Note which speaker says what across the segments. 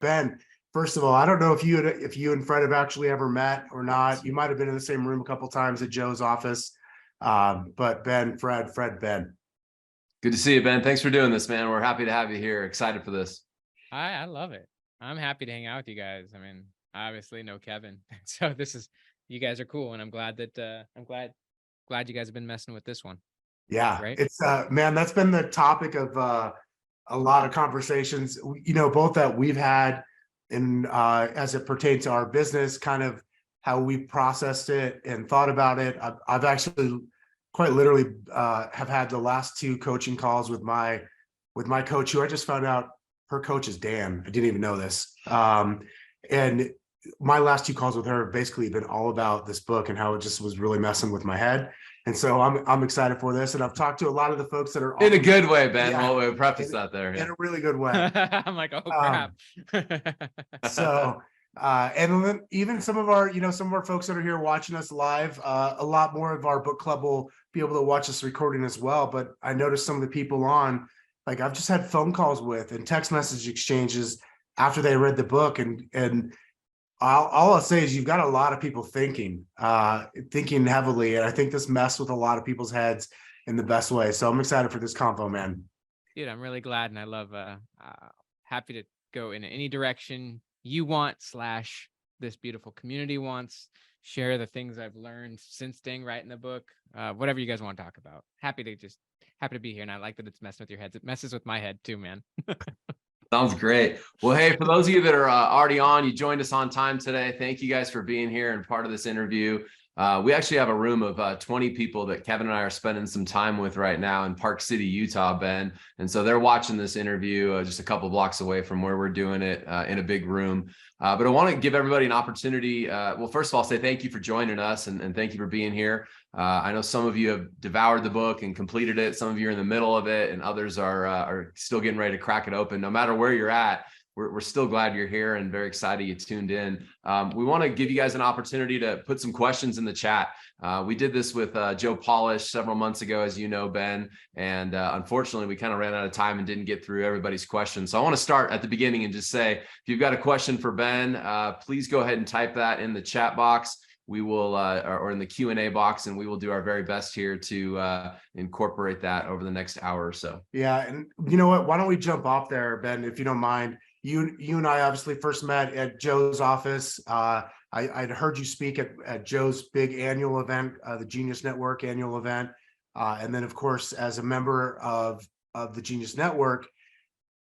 Speaker 1: Ben, first of all, I don't know if you and Fred have actually ever met or not. You might have been in the same room a couple times at Joe's office. But Ben, Fred, Ben.
Speaker 2: Good to see you, Ben. Thanks for doing this, man. We're happy to have you here. Excited for this.
Speaker 3: I love it. I'm happy to hang out with you guys. I mean, I obviously know Kevin, so you guys are cool, and I'm glad that I'm glad you guys have been messing with this one.
Speaker 1: Yeah,
Speaker 3: right.
Speaker 1: It's man, that's been the topic of a lot of conversations, both that we've had and as it pertains to our business, kind of how we've processed it and thought about it. I've actually quite literally have had the last 2 coaching calls with my coach, who I just found out her coach is Dan. I didn't even know this. And my last 2 calls with her have basically been all about this book and how it just was really messing with my head. And so I'm excited for this. And I've talked to a lot of the folks that are
Speaker 2: in a good way, Ben.
Speaker 1: Yeah,
Speaker 2: we'll preface that there.
Speaker 1: In a really good way.
Speaker 3: I'm like, oh crap.
Speaker 1: And then even some of our folks that are here watching us live, a lot more of our book club will be able to watch this recording as well. But I noticed some of the people on, like, I've just had phone calls with and text message exchanges after they read the book, and all I'll say is you've got a lot of people thinking heavily, and I think this messed with a lot of people's heads in the best way. So I'm excited for this convo, man.
Speaker 3: Dude, I'm really glad, and I love happy to go in any direction you want / this beautiful community wants. Share the things I've learned since staying right in the book. Whatever you guys want to talk about. Happy to be here, and I like that it's messing with your heads. It messes with my head too, man.
Speaker 2: Sounds great. Well, hey, for those of you that are already on, you joined us on time today. Thank you guys for being here and part of this interview. We actually have a room of 20 people that Kevin and I are spending some time with right now in Park City, Utah, Ben. And so they're watching this interview just a couple blocks away from where we're doing it in a big room. But I want to give everybody an opportunity. Well, first of all, say thank you for joining us and thank you for being here. I know some of you have devoured the book and completed it. Some of you are in the middle of it, and others are still getting ready to crack it open. No matter where you're at, we're still glad you're here and very excited you tuned in. We want to give you guys an opportunity to put some questions in the chat. We did this with Joe Polish several months ago, as you know, Ben, and unfortunately we kind of ran out of time and didn't get through everybody's questions. So I want to start at the beginning and just say, if you've got a question for Ben, please go ahead and type that in the chat box. We will, or in the Q&A box, and we will do our very best here to incorporate that over the next hour or so.
Speaker 1: Yeah, and you know what? Why don't we jump off there, Ben, if you don't mind? You and I obviously first met at Joe's office. I'd heard you speak at Joe's big annual event, the Genius Network annual event, and then of course as a member of the Genius Network.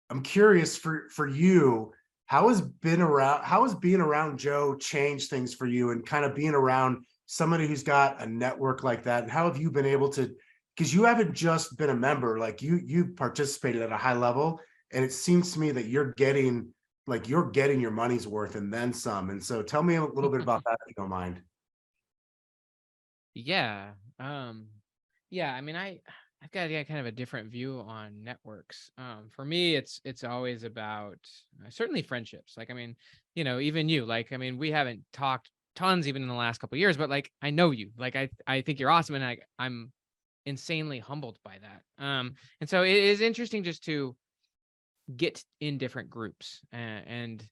Speaker 1: I'm curious for you. How has being around Joe changed things for you, and kind of being around somebody who's got a network like that? And how have you been able to, because you haven't just been a member, like you participated at a high level, and it seems to me that you're getting your money's worth and then some. And so tell me a little bit about that, if you don't mind.
Speaker 3: Yeah. Yeah, I mean, I've got kind of a different view on networks. For me, it's always about certainly friendships. Like, I mean, even you, like, I mean, we haven't talked tons even in the last couple of years, but like, I know you, like, I think you're awesome. And I'm insanely humbled by that. And so it is interesting just to get in different groups. And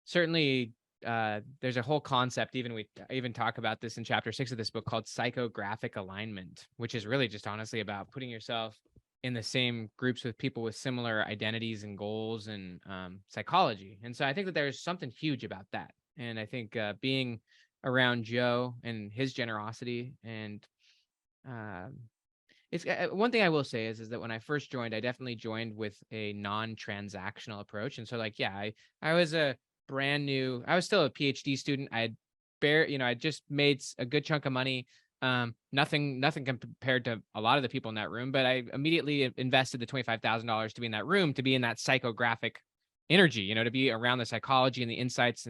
Speaker 3: certainly there's a whole concept, we even talk about this in chapter 6 of this book, called psychographic alignment, which is really just honestly about putting yourself in the same groups with people with similar identities and goals and psychology. And so I think that there's something huge about that. And I think being around Joe and his generosity, and it's one thing I will say is that when I first joined, I definitely joined with a non-transactional approach. And so like, yeah, I was I was still a PhD student. I just made a good chunk of money. Nothing compared to a lot of the people in that room, but I immediately invested the $25,000 to be in that room, to be in that psychographic energy, to be around the psychology and the insights.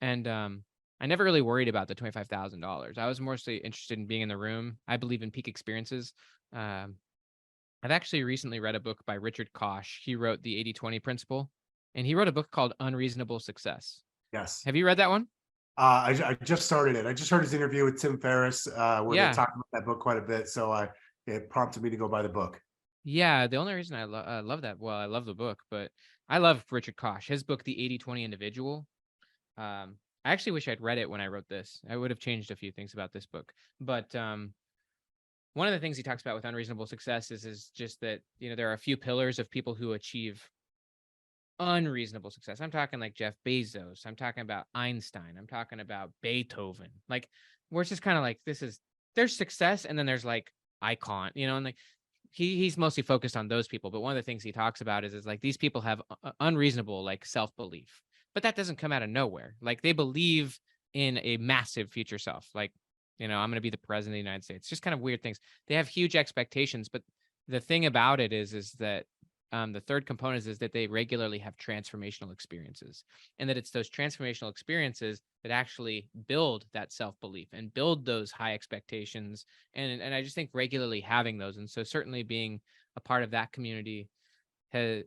Speaker 3: And I never really worried about the $25,000. I was mostly interested in being in the room. I believe in peak experiences. I've actually recently read a book by Richard Koch. He wrote the 80-20 principle, and he wrote a book called Unreasonable Success.
Speaker 1: Yes.
Speaker 3: Have you read that one?
Speaker 1: I just started it. I just heard his interview with Tim Ferriss, where they talked about that book quite a bit. So it prompted me to go buy the book.
Speaker 3: Yeah, the only reason I love that, well, I love the book, but I love Richard Koch, his book, The 80-20 Individual. I actually wish I'd read it when I wrote this. I would have changed a few things about this book. But one of the things he talks about with unreasonable success is just that, there are a few pillars of people who achieve unreasonable success. I'm talking like Jeff Bezos. I'm talking about Einstein. I'm talking about Beethoven. Like, where it's just kind of like, there's success, and then there's like icon, and like he's mostly focused on those people. But one of the things he talks about is like these people have unreasonable like self-belief, but that doesn't come out of nowhere. Like, they believe in a massive future self. Like, I'm going to be the president of the United States. Just kind of weird things. They have huge expectations, but the thing about it is that the third component is that they regularly have transformational experiences, and that it's those transformational experiences that actually build that self-belief and build those high expectations. And I just think regularly having those. And so certainly being a part of that community has,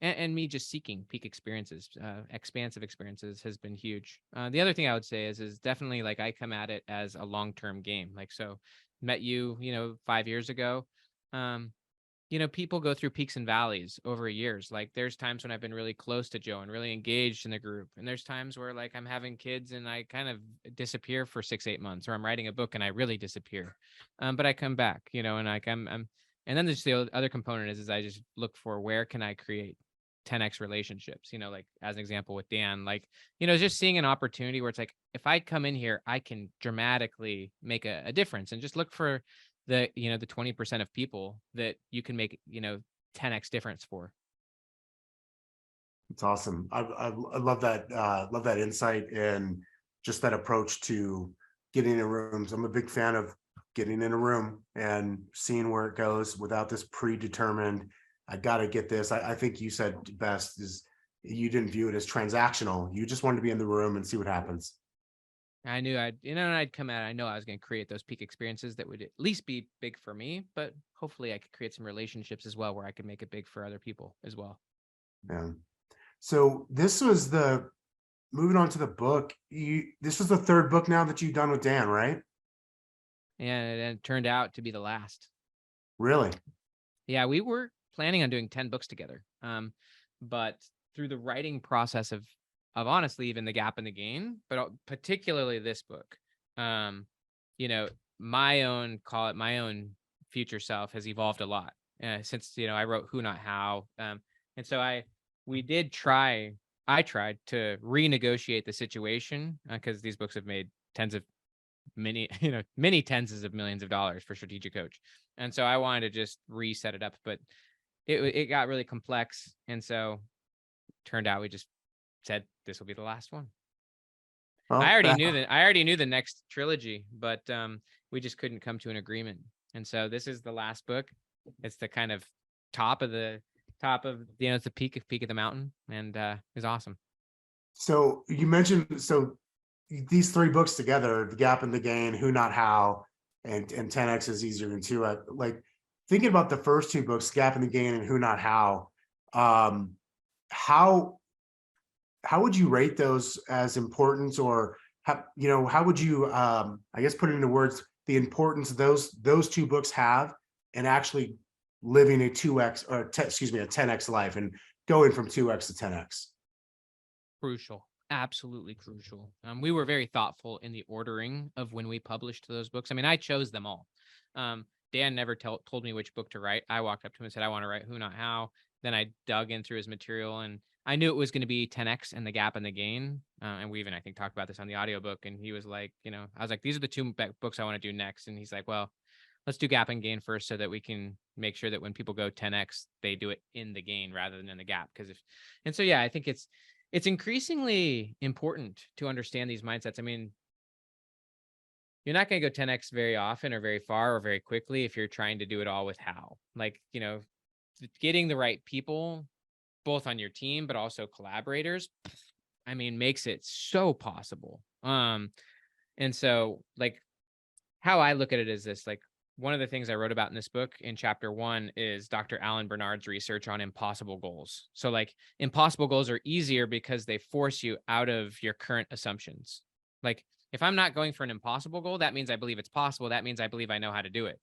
Speaker 3: and me just seeking peak experiences, expansive experiences has been huge. The other thing I would say is definitely like I come at it as a long-term game. Like, so met you, 5 years ago. People go through peaks and valleys over years. Like, there's times when I've been really close to Joe and really engaged in the group. And there's times where like I'm having kids and I kind of disappear for 6-8 months, or I'm writing a book and I really disappear. But I come back, and like I'm and then there's the other component is I just look for where can I create 10x relationships, like as an example with Dan, like, just seeing an opportunity where it's like, if I come in here, I can dramatically make a difference, and just look for the 20% of people that you can make 10x difference for.
Speaker 1: It's awesome. I love that insight and just that approach to getting in rooms. I'm a big fan of getting in a room and seeing where it goes without this predetermined, I got to get this. I think you said best is you didn't view it as transactional. You just wanted to be in the room and see what happens.
Speaker 3: I knew I'd come out. I know I was going to create those peak experiences that would at least be big for me, but hopefully I could create some relationships as well, where I could make it big for other people as well.
Speaker 1: Yeah. So this was moving on to the book. This was the third book now that you've done with Dan, right?
Speaker 3: And it turned out to be the last.
Speaker 1: Really?
Speaker 3: Yeah, we were planning on doing 10 books together. But through the writing process of honestly, even The Gap and the Gain, but particularly this book, my own future self has evolved a lot since, I wrote Who Not How. And so I tried to renegotiate the situation because these books have made many tens of millions of dollars for Strategic Coach. And so I wanted to just reset it up, but it got really complex. And so turned out we just said this will be the last one.
Speaker 1: Well,
Speaker 3: I already knew the next trilogy, but we just couldn't come to an agreement. And so this is the last book. It's the kind of top of it's the peak of the mountain, and it's awesome.
Speaker 1: So you mentioned these three books together, The Gap and the Gain, Who Not How, and 10x is easier than 2x. Like, thinking about the first two books, Gap and the Gain and Who Not How, how would you rate those as important, or how would you I guess put it into words the importance those two books have in actually living a 2x or a 10x life and going from 2x to 10x?
Speaker 3: Crucial. Absolutely crucial. We were very thoughtful in the ordering of when we published those books. I mean, I chose them all. Dan never told me which book to write. I walked up to him and said, I want to write Who Not How. Then I dug in through his material, and I knew it was going to be 10x and The Gap and the Gain. And we even, I think, talked about this on the audiobook. And he was like, I was like, these are the two books I want to do next. And he's like, well, let's do Gap and Gain first so that we can make sure that when people go 10x, they do it in the gain rather than in the gap. I think it's increasingly important to understand these mindsets. I mean, you're not going to go 10x very often or very far or very quickly if you're trying to do it all with how. Like, getting the right people, both on your team, but also collaborators, I mean, makes it so possible. And so, like, how I look at it is this, like, one of the things I wrote about in this book in chapter 1 is Dr. Alan Bernard's research on impossible goals. So like, impossible goals are easier because they force you out of your current assumptions. Like, if I'm not going for an impossible goal, that means I believe it's possible. That means I believe I know how to do it.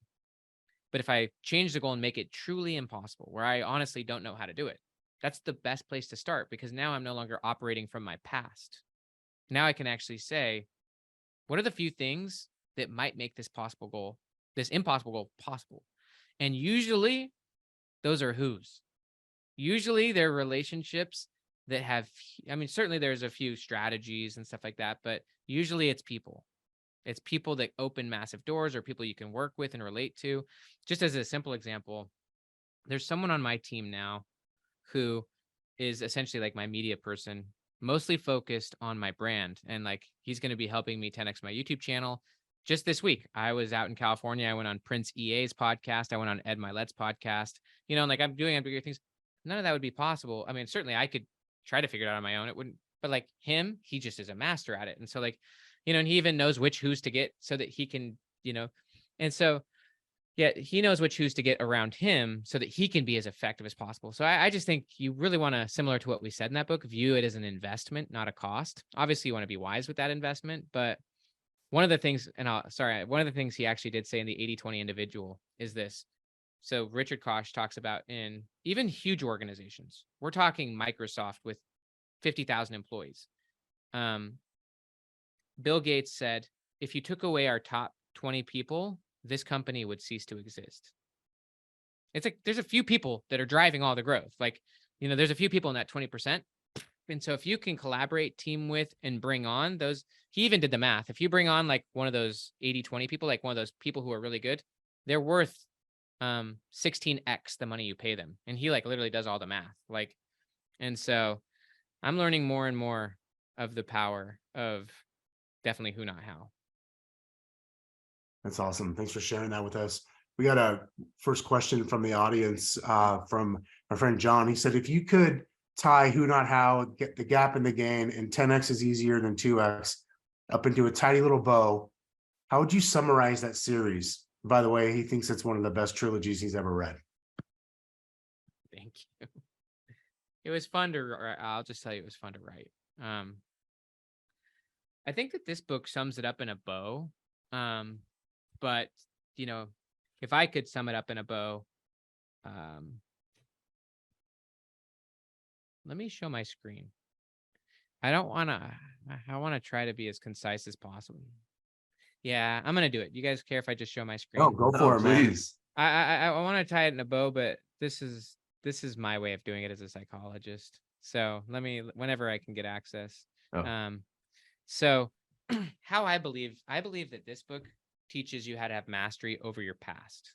Speaker 3: But if I change the goal and make it truly impossible, where I honestly don't know how to do it, That's the best place to start, because now I'm no longer operating from my past. Now I can actually say, what are the few things that might make this impossible goal possible? And usually those are who's. Usually they're relationships that have, I mean, certainly there's a few strategies and stuff like that, but usually it's people. It's people that open massive doors, or people you can work with and relate to. Just as a simple example, there's someone on my team now who is essentially like my media person, mostly focused on my brand. And like, he's going to be helping me 10x my YouTube channel. Just this week, I was out in California. I went on Prince EA's podcast. I went on Ed Milet's podcast, and like I'm doing bigger things. None of that would be possible. I mean, certainly I could try to figure it out on my own. It wouldn't, but like him, he just is a master at it. And so like, and he even knows which who's to get so that he can, and so yeah, he knows which who's to get around him so that he can be as effective as possible. So I just think you really want to, similar to what we said in that book, view it as an investment, not a cost. Obviously, you want to be wise with that investment. But one of the things, one of the things he actually did say in the 80-20 individual is this. So Richard Koch talks about in even huge organizations, we're talking Microsoft with 50,000 employees. Bill Gates said, if you took away our top 20 people, this company would cease to exist. It's like there's a few people that are driving all the growth. Like, there's a few people in that 20%. And so if you can collaborate, team with, and bring on those, he even did the math. If you bring on like one of those 80-20 people, like one of those people who are really good, they're worth 16x the money you pay them. And he like literally does all the math. Like, and so I'm learning more and more of the power of definitely who, not how.
Speaker 1: That's awesome. Thanks for sharing that with us. We got a first question from the audience from my friend John. He said, if you could tie who, not how, get the gap in the gain, and 10x is easier than 2x up into a tiny little bow, how would you summarize that series? By the way, he thinks it's one of the best trilogies he's ever read.
Speaker 3: Thank you. It was fun to, I'll just tell you, it was fun to write. I think that this book sums it up in a bow. But, if I could sum it up in a bow, let me show my screen. I want to try to be as concise as possible. Yeah, I'm going to do it. You guys care if I just show my screen?
Speaker 1: Oh, go for it,
Speaker 2: please.
Speaker 1: man.
Speaker 3: I want to tie it in a bow, but this is my way of doing it as a psychologist. So whenever I can get access.
Speaker 2: Oh.
Speaker 3: So how I believe that this book teaches you how to have mastery over your past.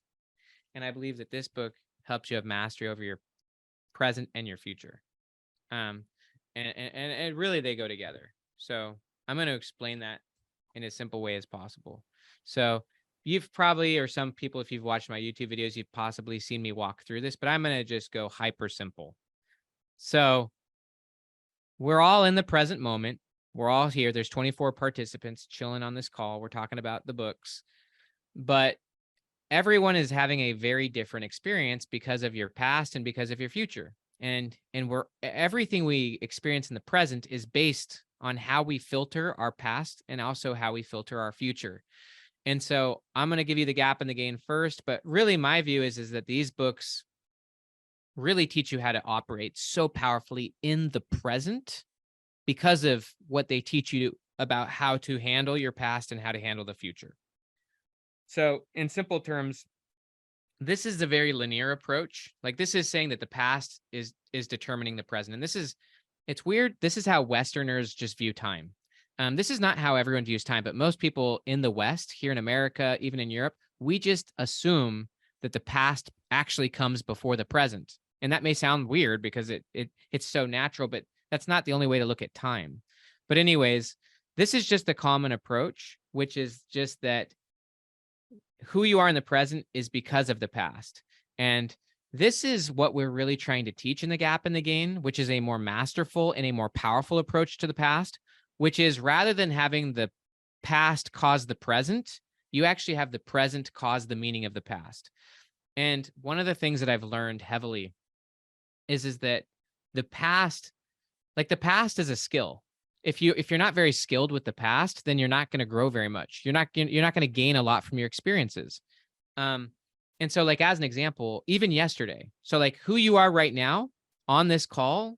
Speaker 3: And I believe that this book helps you have mastery over your present and your future. And really they go together. So I'm going to explain that in as simple way as possible. So you've probably, or some people, if you've watched my YouTube videos, you've possibly seen me walk through this, but I'm going to just go hyper simple. So we're all in the present moment. We're all here. There's 24 participants chilling on this call. We're talking about the books, but everyone is having a very different experience because of your past and because of your future. And everything we experience in the present is based on how we filter our past and also how we filter our future. And so I'm going to give you the gap and the gain first, but really my view is that these books really teach you how to operate so powerfully in the present because of what they teach you about how to handle your past and how to handle the future. So in simple terms, this is a very linear approach. Like this is saying that the past is determining the present. And it's weird. This is how Westerners just view time. This is not how everyone views time, but most people in the West, here in America, even in Europe, we just assume that the past actually comes before the present. And that may sound weird because it's so natural, but that's not the only way to look at time. But anyways, this is just a common approach, which is just that who you are in the present is because of the past. And this is what we're really trying to teach in the gap and the gain, which is a more masterful and a more powerful approach to the past, which is rather than having the past cause the present, you actually have the present cause the meaning of the past. And one of the things that I've learned heavily is that the past is a skill. If you're not very skilled with the past, then you're not going to grow very much. You're not going to gain a lot from your experiences. And so like, as an example, even yesterday, so like who you are right now on this call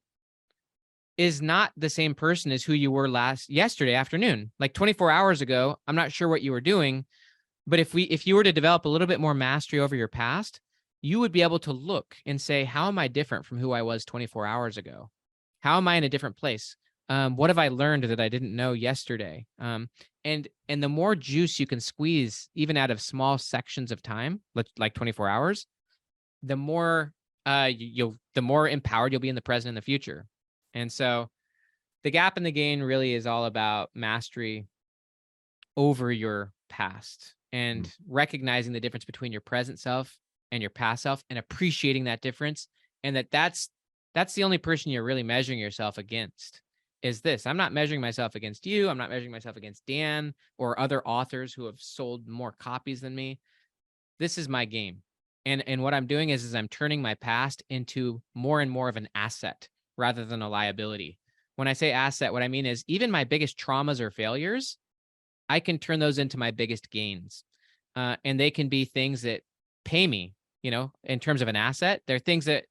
Speaker 3: is not the same person as who you were yesterday afternoon. Like 24 hours ago, I'm not sure what you were doing, but if you were to develop a little bit more mastery over your past, you would be able to look and say, how am I different from who I was 24 hours ago? How am I in a different place? What have I learned that I didn't know yesterday? And the more juice you can squeeze, even out of small sections of time, like 24 hours, the more the more empowered you'll be in the present and the future. And so the gap and the gain really is all about mastery over your past and recognizing the difference between your present self and your past self and appreciating that difference. And that's the only person you're really measuring yourself against is this. I'm not measuring myself against you. I'm not measuring myself against Dan or other authors who have sold more copies than me. This is my game. And what I'm doing is I'm turning my past into more and more of an asset rather than a liability. When I say asset, what I mean is even my biggest traumas or failures, I can turn those into my biggest gains. And they can be things that pay me, in terms of an asset. They're things that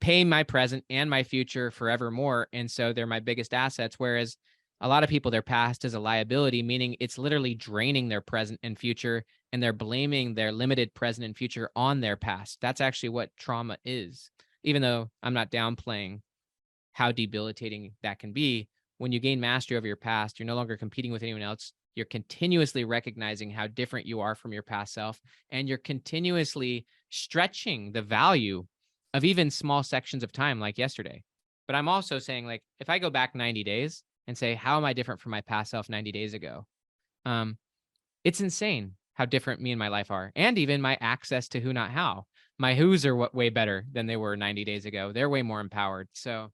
Speaker 3: pay my present and my future forevermore. And so they're my biggest assets. Whereas a lot of people, their past is a liability, meaning it's literally draining their present and future, and they're blaming their limited present and future on their past. That's actually what trauma is, even though I'm not downplaying how debilitating that can be. When you gain mastery over your past, you're no longer competing with anyone else. You're continuously recognizing how different you are from your past self, and you're continuously stretching the value of even small sections of time like yesterday. But I'm also saying, like, if I go back 90 days and say, how am I different from my past self 90 days ago? It's insane how different me and my life are, and even my access to who, not how. My who's are way better than they were 90 days ago. They're way more empowered. So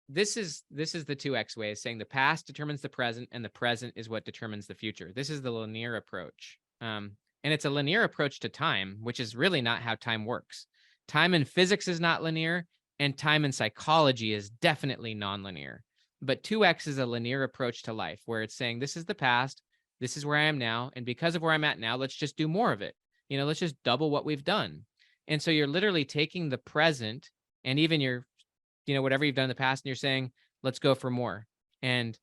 Speaker 3: this is the 2X way, is saying the past determines the present and the present is what determines the future. This is the linear approach. And it's a linear approach to time, which is really not how time works. Time in physics is not linear, and time in psychology is definitely nonlinear. But 2X is a linear approach to life, where it's saying this is the past, this is where I am now, and because of where I'm at now, let's just do more of it. Let's just double what we've done. And so you're literally taking the present and even your whatever you've done in the past, and you're saying, let's go for more. And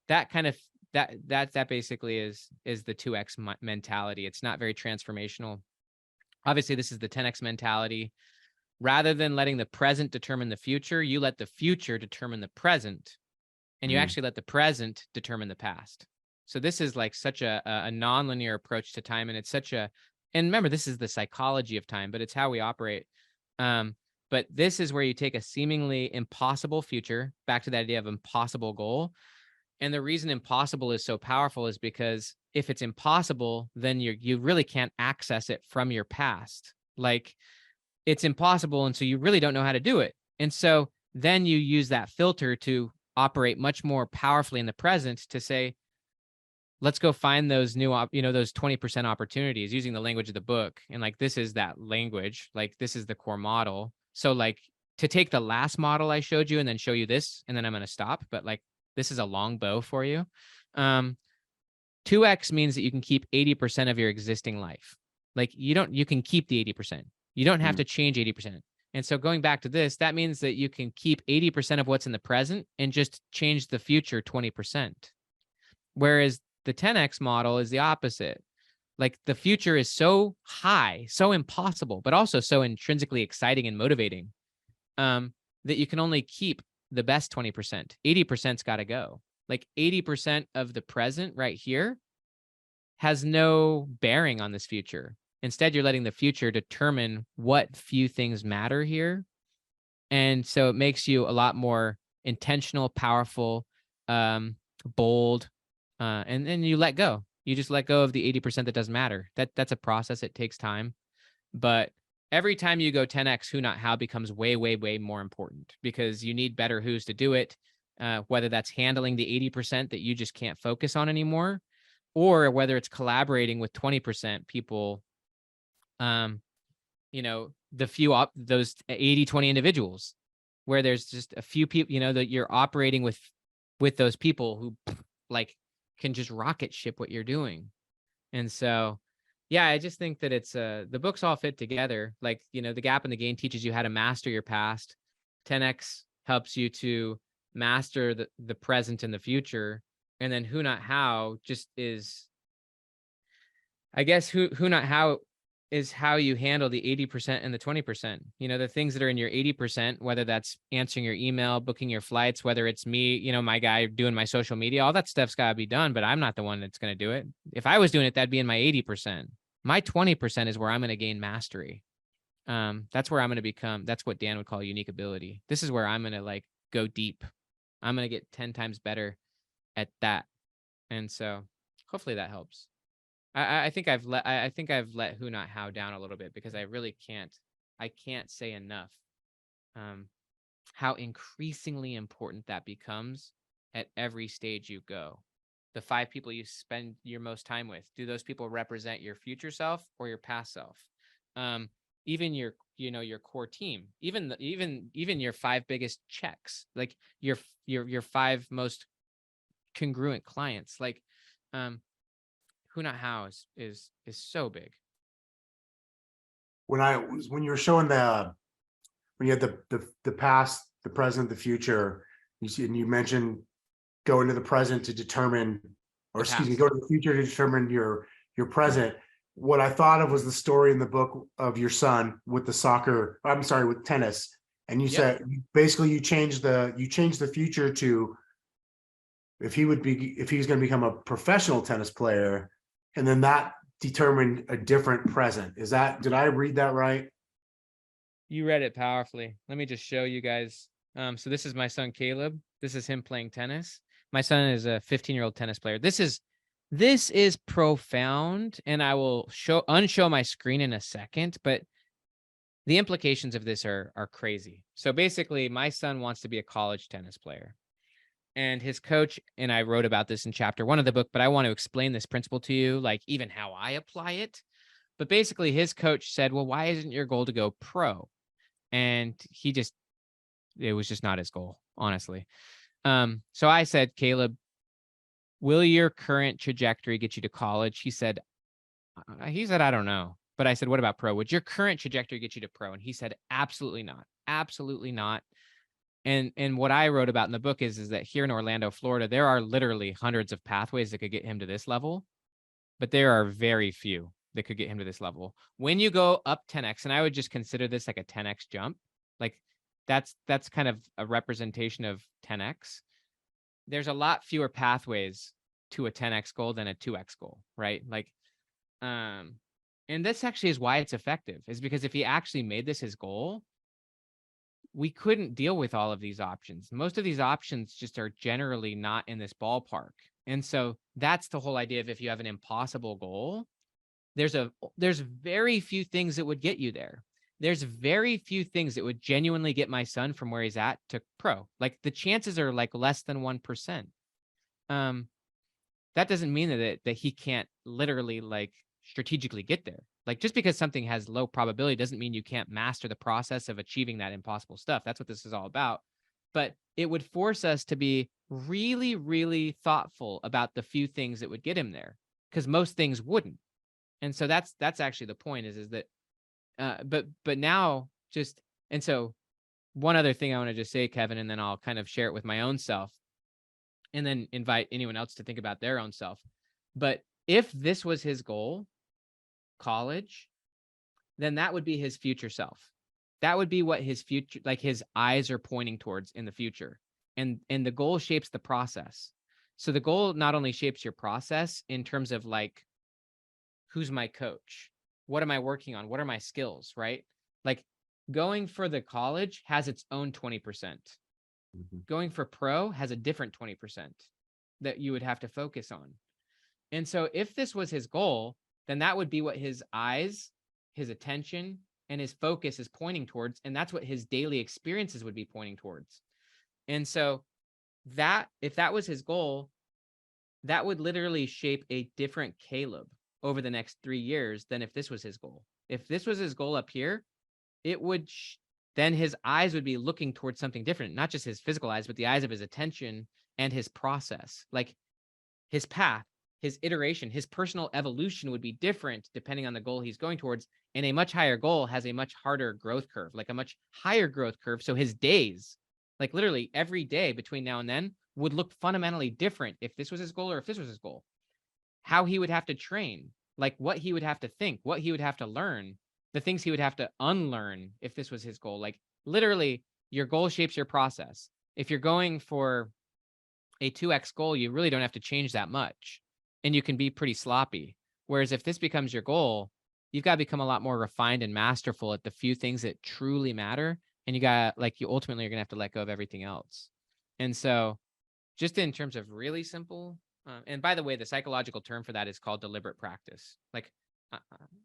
Speaker 3: that kind of, that basically is the 2X mentality. It's not very transformational. Obviously, this is the 10X mentality. Rather than letting the present determine the future, you let the future determine the present, and you actually let the present determine the past. So this is like such a nonlinear approach to time. And it's and remember, this is the psychology of time, but it's how we operate. But this is where you take a seemingly impossible future, back to that idea of impossible goal. And the reason impossible is so powerful is because if it's impossible, then you really can't access it from your past. Like, it's impossible, and so you really don't know how to do it. And so then you use that filter to operate much more powerfully in the present to say, let's go find those new, those 20% opportunities, using the language of the book. And like, this is that language, like this is the core model. So like, to take the last model I showed you and then show you this, and then I'm going to stop, but like, this is a long bow for you. 2X means that you can keep 80% of your existing life. Like, you can keep the 80%. You don't have to change 80%. And so going back to this, that means that you can keep 80% of what's in the present and just change the future 20%. Whereas the 10X model is the opposite. Like, the future is so high, so impossible, but also so intrinsically exciting and motivating, that you can only keep the best 20%. 80%'s got to go. Like, 80% of the present right here has no bearing on this future. Instead, you're letting the future determine what few things matter here. And so it makes you a lot more intentional, powerful, bold, and then you let go. You just let go of the 80% that doesn't matter. That's a process. It takes time. But every time you go 10X, who, not how becomes way, way, way more important, because you need better who's to do it, whether that's handling the 80% that you just can't focus on anymore, or whether it's collaborating with 20% people, the few those 80-20 individuals, where there's just a few people, that you're operating with those people who like can just rocket ship what you're doing. And so, yeah, I just think that it's the books all fit together. Like, the gap and the gain teaches you how to master your past. 10x helps you to master the present and the future. And then who not how just is, I guess who not how is how you handle the 80% and the 20%. You know, the things that are in your 80%, whether that's answering your email, booking your flights, whether it's me, you know, my guy doing my social media, all that stuff's got to be done, but I'm not the one that's going to do it. If I was doing it, that'd be in my 80%. My 20% is where I'm going to gain mastery. That's where I'm going to become, that's what Dan would call unique ability. This is where I'm going to like go deep. I'm going to get 10 times better at that. And so hopefully that helps. I think I've let who not how down a little bit, because I really can't say enough how increasingly important that becomes at every stage you go. The 5 people you spend your most time with, do those people represent your future self or your past self? Even your, you know, your core team, even your 5 biggest checks, like your 5 most congruent clients, like who not how is so big.
Speaker 1: When you were showing when you had the past, the present, the future, and you mentioned go into the present to determine, or excuse me, go to the future to determine your present. What I thought of was the story in the book of your son with with tennis. And you said basically you changed the future to if he was going to become a professional tennis player, and then that determined a different present. Did I read that right?
Speaker 3: You read it powerfully. Let me just show you guys. So this is my son, Caleb. This is him playing tennis. My son is a 15-year-old tennis player. This is profound. And I will unshow my screen in a second, but the implications of this are crazy. So basically my son wants to be a college tennis player. And his coach, and I wrote about this in chapter 1 of the book, but I want to explain this principle to you, like even how I apply it. But basically his coach said, well, why isn't your goal to go pro? And it was just not his goal, honestly. So I said, Caleb, will your current trajectory get you to college? He said, I don't know. But I said, what about pro? Would your current trajectory get you to pro? And he said, absolutely not. Absolutely not. And what I wrote about in the book is that here in Orlando, Florida, there are literally hundreds of pathways that could get him to this level, but there are very few that could get him to this level. When you go up 10x, and I would just consider this like a 10x jump, like that's kind of a representation of 10x. There's a lot fewer pathways to a 10x goal than a 2x goal, right? Like, and this actually is why it's effective, is because if he actually made this his goal, we couldn't deal with all of these options. Most of these options just are generally not in this ballpark. And so that's the whole idea of, if you have an impossible goal, there's very few things that would get you there. There's very few things that would genuinely get my son from where he's at to pro. Like the chances are like less than 1%. That doesn't mean that he can't literally like strategically get there. Like just because something has low probability doesn't mean you can't master the process of achieving that impossible stuff. That's what this is all about. But it would force us to be really, really thoughtful about the few things that would get him there, because most things wouldn't. And so that's actually the point is that, but now just, and so one other thing I want to just say, Kevin, and then I'll kind of share it with my own self and then invite anyone else to think about their own self. But if this was his goal, college, then that would be his future self. That would be what his future, like his eyes are pointing towards in the future. And the goal shapes the process. So the goal not only shapes your process in terms of like, who's my coach? What am I working on? What are my skills, right? Like going for the college has its own 20%. Mm-hmm. Going for pro has a different 20% that you would have to focus on. And so if this was his goal, then that would be what his eyes, his attention, and his focus is pointing towards. And that's what his daily experiences would be pointing towards. And so that, if that was his goal, that would literally shape a different Caleb over the next 3 years than if this was his goal. If this was his goal up here, it would, then his eyes would be looking towards something different, not just his physical eyes, but the eyes of his attention and his process, like his path. his iteration, his personal evolution would be different depending on the goal he's going towards. And a much higher goal has a much harder growth curve, like a much higher growth curve. So his days, like literally every day between now and then, would look fundamentally different if this was his goal or if this was his goal. How he would have to train, like what he would have to think, what he would have to learn, the things he would have to unlearn if this was his goal. Like literally, your goal shapes your process. If you're going for a 2x goal, you really don't have to change that much, and you can be pretty sloppy. Whereas if this becomes your goal, you've got to become a lot more refined and masterful at the few things that truly matter. And you ultimately are going to have to let go of everything else. And so just in terms of really simple, and by the way, the psychological term for that is called deliberate practice. Like,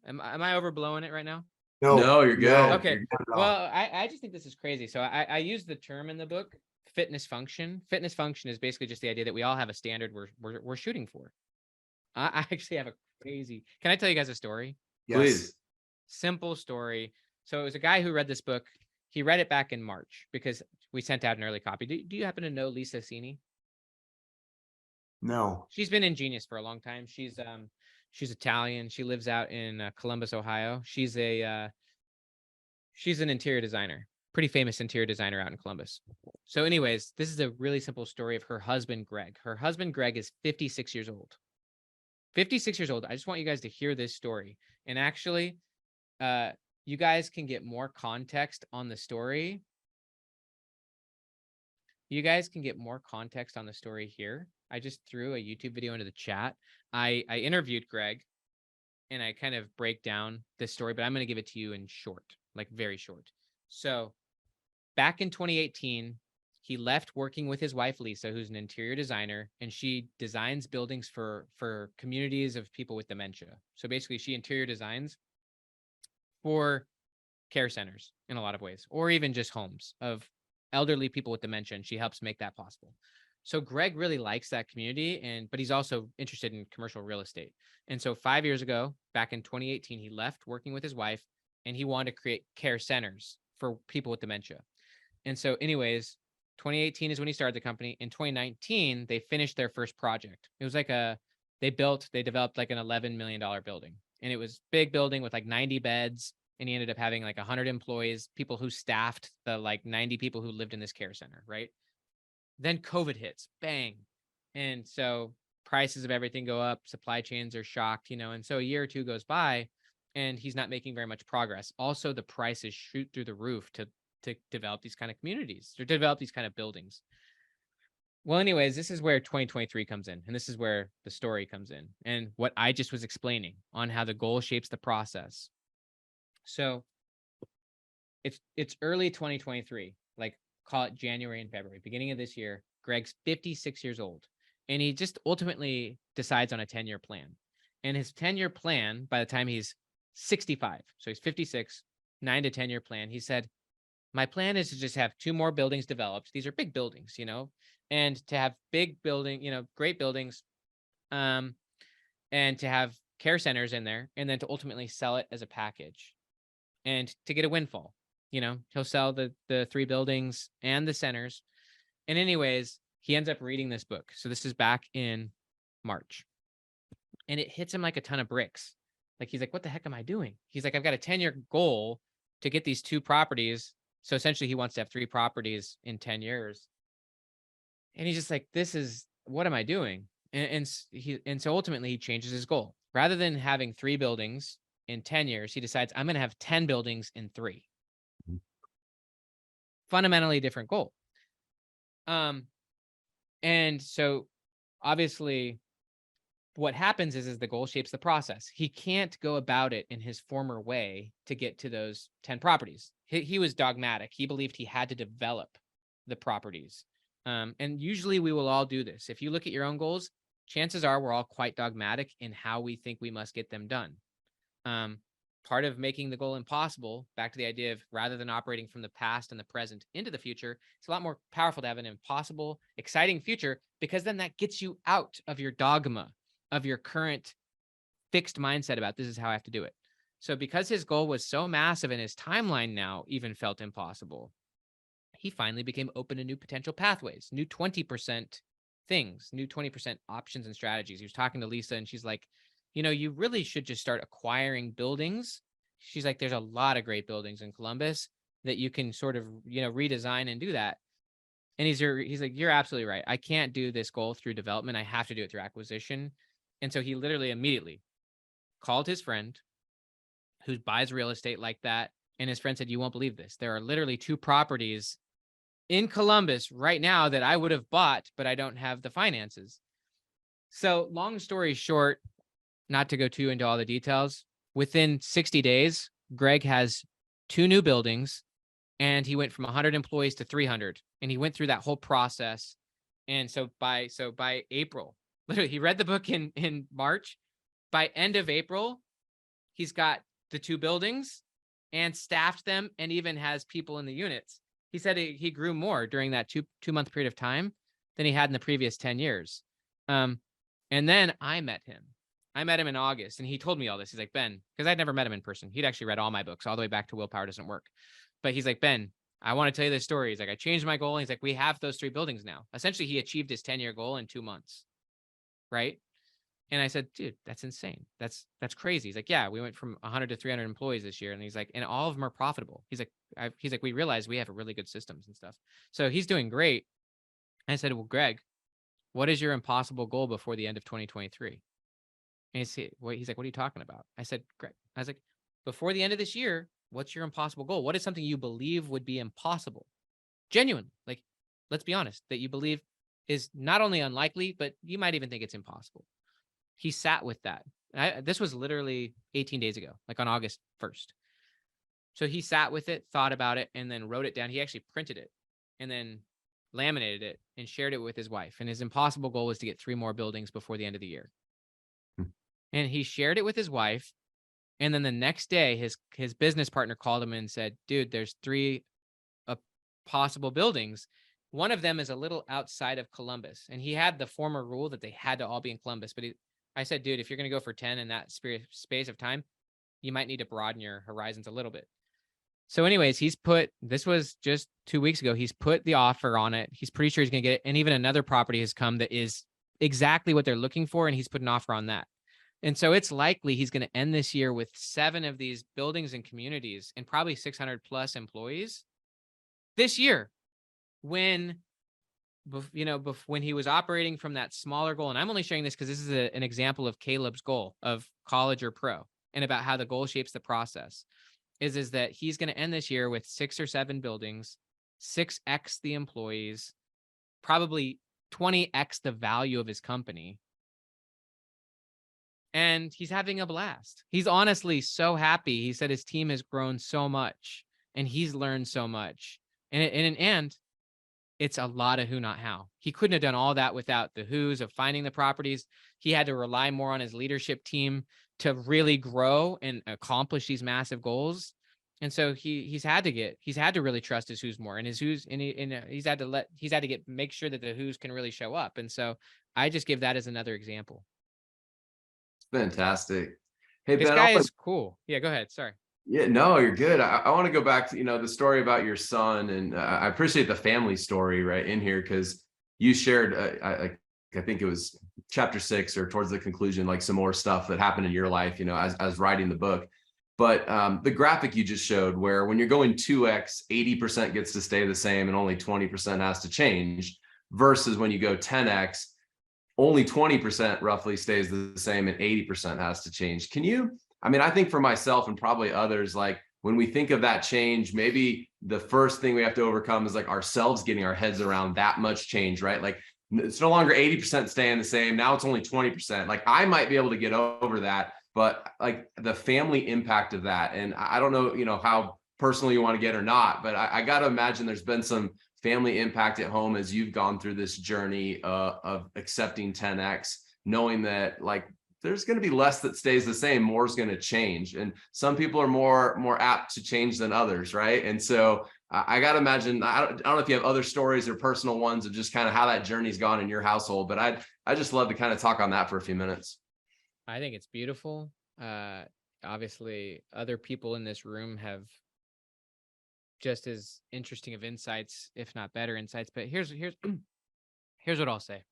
Speaker 3: am I overblowing it right now?
Speaker 2: No, you're good.
Speaker 3: Okay.
Speaker 2: You're good.
Speaker 3: Well, I just think this is crazy. So I use the term in the book, fitness function. Fitness function is basically just the idea that we all have a standard we're shooting for. I actually have a crazy. Can I tell you guys a story?
Speaker 1: Yes.
Speaker 2: Please.
Speaker 3: Simple story. So it was a guy who read this book. He read it back in March because we sent out an early copy. Do you happen to know Lisa Cini?
Speaker 1: No.
Speaker 3: She's been in Genius for a long time. She's Italian. She lives out in Columbus, Ohio. She's an interior designer, pretty famous interior designer out in Columbus. So anyways, this is a really simple story of her husband, Greg. Her husband, Greg, is 56 years old. 56 years old. I just want you guys to hear this story. And actually, you guys can get more context on the story. You guys can get more context on the story here. I just threw a YouTube video into the chat. I interviewed Greg, and I kind of break down this story, but I'm going to give it to you in short, like very short. So back in 2018, he left working with his wife, Lisa, who's an interior designer, and she designs buildings for communities of people with dementia. So basically, she interior designs for care centers in a lot of ways, or even just homes of elderly people with dementia, and she helps make that possible. So Greg really likes that community, but he's also interested in commercial real estate. And so 5 years ago, back in 2018, he left working with his wife, and he wanted to create care centers for people with dementia. And so anyways, 2018 is when he started the company. In 2019, they finished their first project. It was like they developed like an $11 million building, and it was big building with like 90 beds. And he ended up having like 100 employees, people who staffed the like 90 people who lived in this care center, right? Then COVID hits, bang. And so prices of everything go up, supply chains are shocked, and so a year or two goes by and he's not making very much progress. Also, the prices shoot through the roof to develop these kind of communities, or develop these kind of buildings. Well, anyways, this is where 2023 comes in, and this is where the story comes in, and what I just was explaining on how the goal shapes the process. So it's early 2023, like call it January and February, beginning of this year. Greg's 56 years old, and he just ultimately decides on a 10-year plan. And his 10-year plan, by the time he's 65, so he's 56, 9 to 10-year plan, he said, my plan is to just have 2 more buildings developed. These are big buildings, and to have big building, great buildings, and to have care centers in there, and then to ultimately sell it as a package. And to get a windfall, he'll sell the 3 buildings and the centers. And anyways, he ends up reading this book. So this is back in March, and it hits him like a ton of bricks. Like, he's like, what the heck am I doing? He's like, I've got a 10-year goal to get these 2 properties. So essentially he wants to have 3 properties in 10 years. And he's just like, what am I doing? And so ultimately he changes his goal. Rather than having 3 buildings in 10 years, he decides, I'm going to have 10 buildings in 3. Fundamentally different goal. And so obviously what happens is the goal shapes the process. He can't go about it in his former way to get to those 10 properties. He was dogmatic. He believed he had to develop the properties. And usually we will all do this. If you look at your own goals, chances are we're all quite dogmatic in how we think we must get them done. Part of making the goal impossible, back to the idea of rather than operating from the past and the present into the future, it's a lot more powerful to have an impossible, exciting future, because then that gets you out of your dogma, of your current fixed mindset about this is how I have to do it. So because his goal was so massive and his timeline now even felt impossible, he finally became open to new potential pathways, new 20% things, new 20% options and strategies. He was talking to Lisa, and she's like, you really should just start acquiring buildings. She's like, there's a lot of great buildings in Columbus that you can sort of, redesign and do that. And he's like, you're absolutely right. I can't do this goal through development. I have to do it through acquisition. And so he literally immediately called his friend who buys real estate like that. And his friend said, you won't believe this. There are literally 2 properties in Columbus right now that I would have bought, but I don't have the finances. So long story short, not to go too into all the details, within 60 days, Greg has 2 new buildings, and he went from 100 employees to 300, and he went through that whole process. And so by April, literally, he read the book in March. By end of April, he's got the 2 buildings and staffed them, and even has people in the units. He said he grew more during that two-month period of time than he had in the previous 10 years. And then I met him. I met him in August, and he told me all this. He's like, Ben, because I'd never met him in person. He'd actually read all my books all the way back to Willpower Doesn't Work. But he's like, Ben, I want to tell you this story. He's like, I changed my goal. And he's like, we have those 3 buildings now. Essentially, he achieved his 10-year goal in 2 months. Right. And I said, dude, that's insane. That's crazy. He's like, yeah, we went from 100 to 300 employees this year. And he's like, and all of them are profitable. He's like, we realize we have really good systems and stuff. So he's doing great. And I said, well, Greg, what is your impossible goal before the end of 2023? And he's like, what are you talking about? I said, Greg, I was like, before the end of this year, what's your impossible goal? What is something you believe would be impossible? Genuine. Like, let's be honest, that you believe is not only unlikely, but you might even think it's impossible. He sat with that. This was literally 18 days ago, like on August 1st. So he sat with it, thought about it, and then wrote it down. He actually printed it and then laminated it and shared it with his wife. And his impossible goal was to get 3 more buildings before the end of the year. And he shared it with his wife. And then the next day, his business partner called him and said, dude, there's 3 possible buildings. One of them is a little outside of Columbus. And he had the former rule that they had to all be in Columbus. But I said, dude, if you're going to go for 10 in that space of time, you might need to broaden your horizons a little bit. So anyways, this was just 2 weeks ago. He's put the offer on it. He's pretty sure he's going to get it. And even another property has come that is exactly what they're looking for. And he's put an offer on that. And so it's likely he's going to end this year with 7 of these buildings and communities and probably 600 plus employees this year, when he was operating from that smaller goal. And I'm only sharing this because this is an example of Caleb's goal of college or pro, and about how the goal shapes the process is that he's going to end this year with 6 or 7 buildings, 6x the employees, probably 20x the value of his company. And he's having a blast. He's honestly so happy. He said his team has grown so much and he's learned so much. And it's a lot of who, not how. He couldn't have done all that without the who's of finding the properties. He had to rely more on his leadership team to really grow and accomplish these massive goals. And so he's had to really trust his who's more, and his who's, and he's had to make sure that the who's can really show up. And so I just give that as another example.
Speaker 2: Fantastic. Hey,
Speaker 3: this
Speaker 2: Ben,
Speaker 3: guy is cool. Yeah, go ahead. Sorry.
Speaker 2: Yeah, no, you're good. I want to go back to, the story about your son, and I appreciate the family story right in here, because you shared, I think it was chapter 6 or towards the conclusion, like some more stuff that happened in your life, as writing the book. But the graphic you just showed, where when you're going 2x, 80% gets to stay the same and only 20% has to change, versus when you go 10x, only 20% roughly stays the same and 80% has to change. I think for myself and probably others, like when we think of that change, maybe the first thing we have to overcome is like ourselves getting our heads around that much change, right? Like it's no longer 80% staying the same. Now it's only 20%. Like I might be able to get over that, but like the family impact of that. And I don't know, how personal you want to get or not, but I got to imagine there's been some family impact at home as you've gone through this journey of accepting 10x, knowing that like there's going to be less that stays the same, more is going to change. And some people are more apt to change than others, right? And so I got to imagine, I don't know if you have other stories or personal ones of just kind of how that journey's gone in your household, but I just love to kind of talk on that for a few minutes.
Speaker 3: I think it's beautiful. Obviously, other people in this room have just as interesting of insights, if not better insights. But here's what I'll say.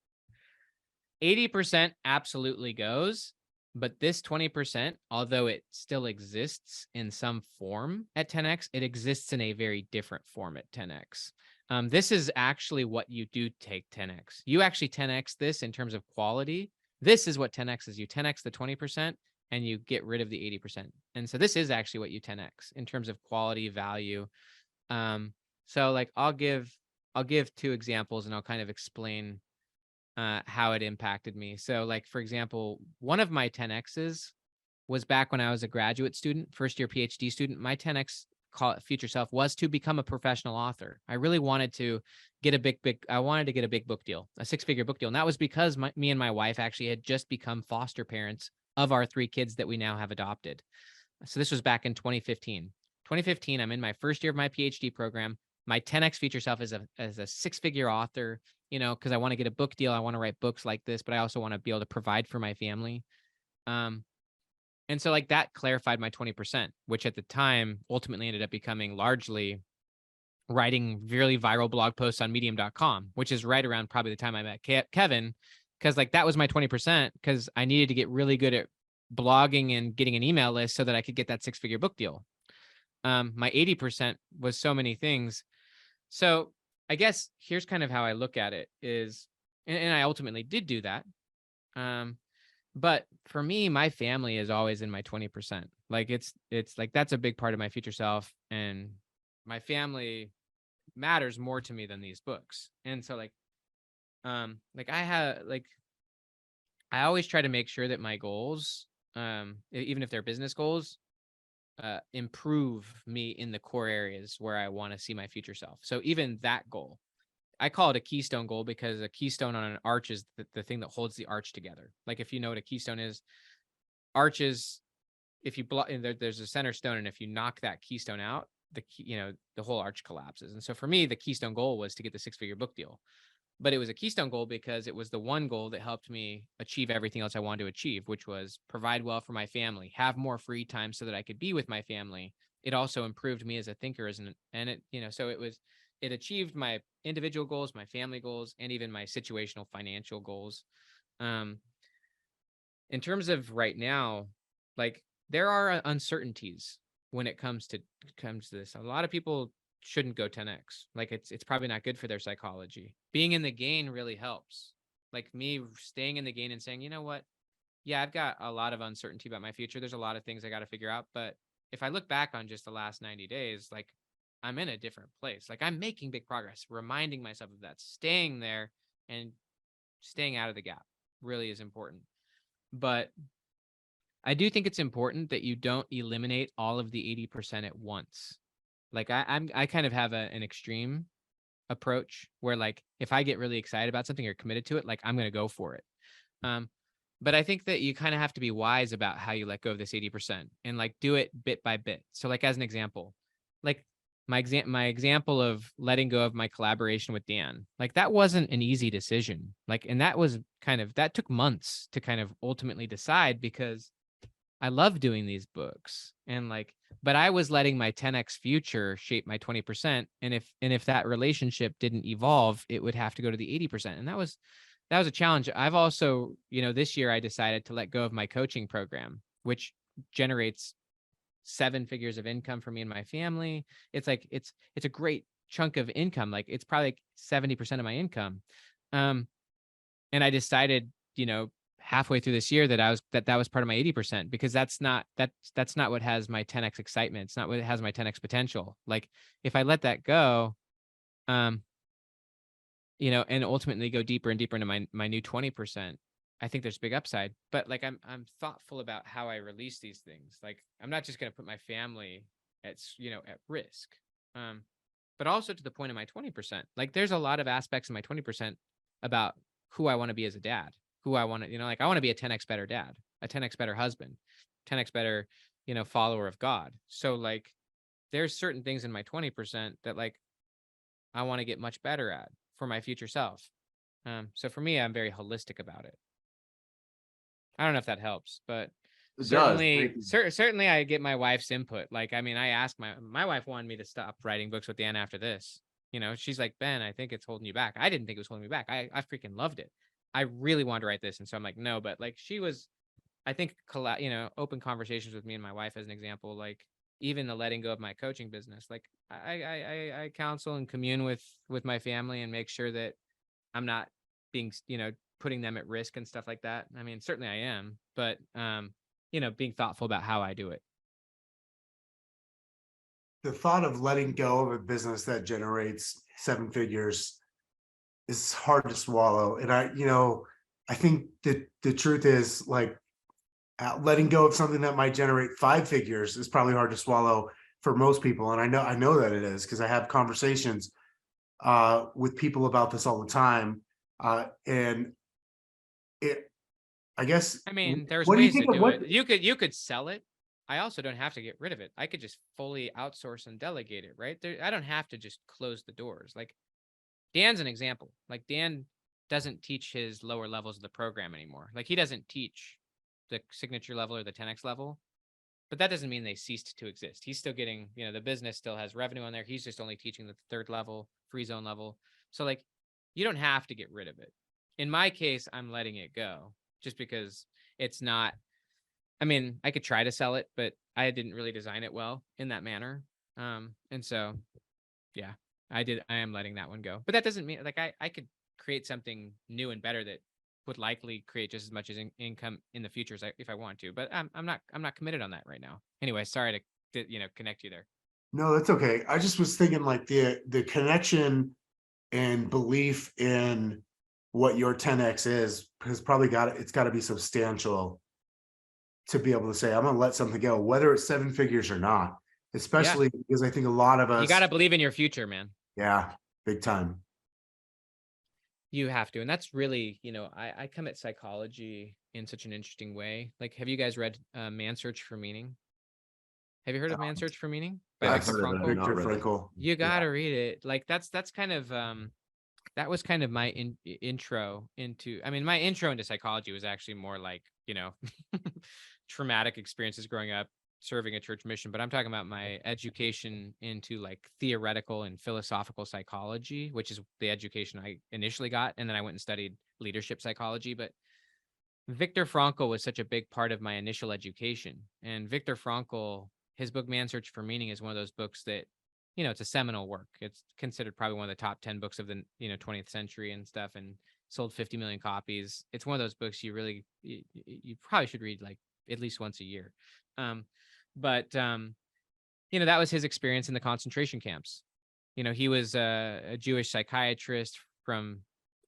Speaker 3: 80% absolutely goes, but this 20%, although it still exists in some form at 10x, it exists in a very different form at 10x. This is actually what you do take 10x. You actually 10x this in terms of quality. This is what 10x is. You 10x the 20% and you get rid of the 80%. And so this is actually what you 10x in terms of quality, value. So like I'll give 2 examples and I'll kind of explain how it impacted me. So like, for example, one of my 10Xs was back when I was a graduate student, first year PhD student. My 10X future self was to become a professional author. I really wanted to get I wanted to get a big book deal, a 6-figure book deal. And that was because me and my wife actually had just become foster parents of our 3 kids that we now have adopted. So this was back in 2015. 2015, I'm in my first year of my PhD program. My 10X future self is a 6-figure author, you know, because I want to get a book deal. I want to write books like this, but I also want to be able to provide for my family. And so like that clarified my 20%, which at the time ultimately ended up becoming largely writing really viral blog posts on medium.com, which is right around probably the time I met Kevin, because like that was my 20%, because I needed to get really good at blogging and getting an email list so that I could get that 6-figure book deal. My 80% was so many things. So I guess here's kind of how I look at it is, and I ultimately did do that. But for me, my family is always in my 20%. Like it's like, that's a big part of my future self, and my family matters more to me than these books. And so like I always try to make sure that my goals, even if they're business goals, improve me in the core areas where I want to see my future self. So even that goal, I call it a keystone goal, because a keystone on an arch is the thing that holds the arch together. Like if you know what a keystone is, arches, if you block, there's a center stone, and if you knock that keystone out, the whole arch collapses. And so for me, the keystone goal was to get the 6-figure book deal. But it was a keystone goal because it was the one goal that helped me achieve everything else I wanted to achieve, which was provide well for my family, have more free time so that I could be with my family. It also improved me as a thinker, and it, so it achieved my individual goals, my family goals, and even my situational financial goals. In terms of right now, like there are uncertainties when it comes to this. A lot of people shouldn't go 10x. Like it's probably not good for their psychology. Being in the gain really helps. Like me staying in the gain and saying, you know what? Yeah, I've got a lot of uncertainty about my future. There's a lot of things I got to figure out. But if I look back on just the last 90 days, like I'm in a different place. Like I'm making big progress, reminding myself of that, staying there and staying out of the gap really is important. But I do think it's important that you don't eliminate all of the 80% at once. Like I kind of have an extreme approach where like if I get really excited about something or committed to it, like I'm going to go for it. But I think that you kind of have to be wise about how you let go of this 80% and like do it bit by bit. So like as an example, like my example of letting go of my collaboration with Dan, like that wasn't an easy decision. Like, and that took months to kind of ultimately decide, because I love doing these books, and like, but I was letting my 10x future shape my 20%. And if that relationship didn't evolve, it would have to go to the 80%. And that was a challenge. I've also, this year I decided to let go of my coaching program, which generates 7 figures of income for me and my family. It's like, it's a great chunk of income. Like it's probably like 70% of my income. And I decided, halfway through this year that that was part of my 80%, because that's not what has my 10x excitement. It's not what has my 10x potential. Like if I let that go, and ultimately go deeper and deeper into my new 20%, I think there's big upside. But like I'm thoughtful about how I release these things. Like I'm not just going to put my family at risk. But also to the point of my 20%, like there's a lot of aspects of my 20% about who I want to be as a dad, who I want to, like I want to be a 10x better dad, a 10x better husband, 10x better, follower of God. So like there's certain things in my 20% that like I want to get much better at for my future self. So for me, I'm very holistic about it. I don't know if that helps, but certainly I get my wife's input. Like, I mean, I asked my wife wanted me to stop writing books with Dan after this. She's like, Ben, I think it's holding you back. I didn't think it was holding me back. I freaking loved it. I really wanted to write this. And so I'm like, no, but like she was, I think, open conversations with me and my wife as an example, like even the letting go of my coaching business. Like I counsel and commune with my family and make sure that I'm not being, putting them at risk and stuff like that. I mean, certainly I am, but, being thoughtful about how I do it.
Speaker 1: The thought of letting go of a business that generates 7 figures is hard to swallow. And I think that the truth is like letting go of something that might generate 5 figures is probably hard to swallow for most people. And I know that it is because I have conversations with people about this all the time. And it, I guess,
Speaker 3: I mean, there's
Speaker 1: what do you
Speaker 3: ways
Speaker 1: think
Speaker 3: to
Speaker 1: of
Speaker 3: do
Speaker 1: what?
Speaker 3: it. You could sell it. I also don't have to get rid of it. I could just fully outsource and delegate it, right? I don't have to just close the doors. Like Dan's an example. Like Dan doesn't teach his lower levels of the program anymore. Like he doesn't teach the signature level or the 10x level, but that doesn't mean they ceased to exist. He's still getting, the business still has revenue on there. He's just only teaching the third level, free zone level. So like, you don't have to get rid of it. In my case, I'm letting it go just because it's not, I mean, I could try to sell it, but I didn't really design it well in that manner. And so, yeah, I am letting that one go, but that doesn't mean like I could create something new and better that would likely create just as much as income in the future if I want to, but I'm not committed on that right now. Anyway, sorry to connect you there.
Speaker 1: No, that's okay. I just was thinking like the connection and belief in what your 10x is has probably it's got to be substantial to be able to say, I'm going to let something go, whether it's 7 figures or not, especially because I think a lot of us,
Speaker 3: You got to believe in your future, man.
Speaker 1: yeah, big time.
Speaker 3: You have to. And that's really, I come at psychology in such an interesting way. Like, have you guys read Man's Search for Meaning? Have you heard of Man's Search for Meaning? By
Speaker 2: I've
Speaker 3: Viktor
Speaker 2: heard of it.
Speaker 3: Frankl?
Speaker 2: I've not
Speaker 1: Viktor
Speaker 2: read it.
Speaker 1: Frankl.
Speaker 3: You got to read it. Like that's kind of, that was kind of my intro into, I mean, my intro into psychology was actually more like, traumatic experiences growing up, serving a church mission, but I'm talking about my education into like theoretical and philosophical psychology, which is the education I initially got. And then I went and studied leadership psychology. But Viktor Frankl was such a big part of my initial education. And Viktor Frankl, his book, Man's Search for Meaning, is one of those books that, it's a seminal work. It's considered probably one of the top 10 books of the, 20th century and stuff, and sold 50 million copies. It's one of those books you probably should read like at least once a year. But that was his experience in the concentration camps. He was a Jewish psychiatrist from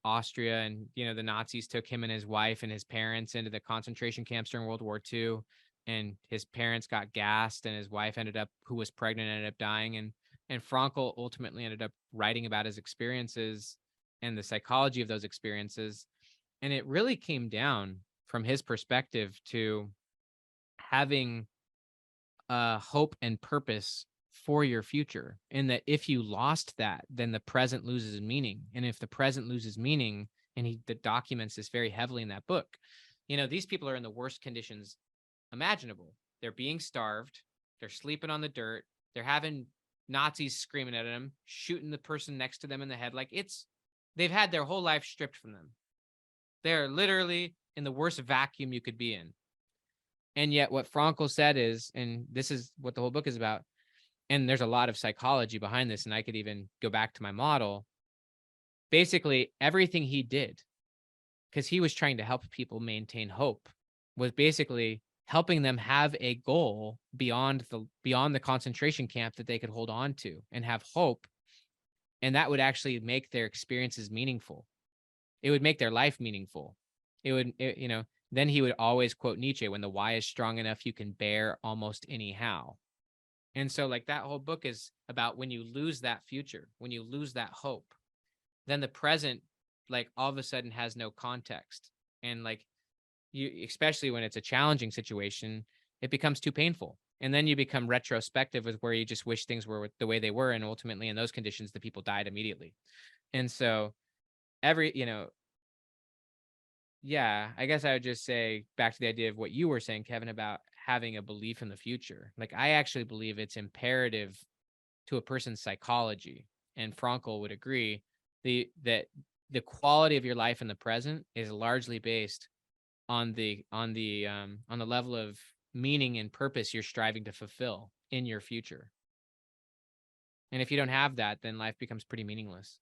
Speaker 3: Austria, and, the Nazis took him and his wife and his parents into the concentration camps during World War II. And his parents got gassed, and his wife who was pregnant, ended up dying. And Frankl ultimately ended up writing about his experiences and the psychology of those experiences. And it really came down from his perspective to having hope and purpose for your future, and that if you lost that, then the present loses meaning. And if the present loses meaning, and he documents this very heavily in that book, these people are in the worst conditions imaginable. They're being starved. They're sleeping on the dirt. They're having Nazis screaming at them, shooting the person next to them in the head. Like they've had their whole life stripped from them. They're literally in the worst vacuum you could be in. And yet what Frankl said is, and this is what the whole book is about, and there's a lot of psychology behind this, and I could even go back to my model. Basically, everything he did, because he was trying to help people maintain hope, was basically helping them have a goal beyond the concentration camp that they could hold on to and have hope. And that would actually make their experiences meaningful. It would make their life meaningful. Then he would always quote Nietzsche, when the why is strong enough, you can bear almost anyhow. And so like that whole book is about when you lose that future, when you lose that hope, then the present, like all of a sudden has no context. And like you, especially when it's a challenging situation, it becomes too painful. And then you become retrospective with where you just wish things were the way they were. And ultimately in those conditions, the people died immediately. And so yeah, I guess I would just say back to the idea of what you were saying, Kevin, about having a belief in the future. Like I actually believe it's imperative to a person's psychology. And Frankl would agree that the quality of your life in the present is largely based on the level of meaning and purpose you're striving to fulfill in your future. And if you don't have that, then life becomes pretty meaningless.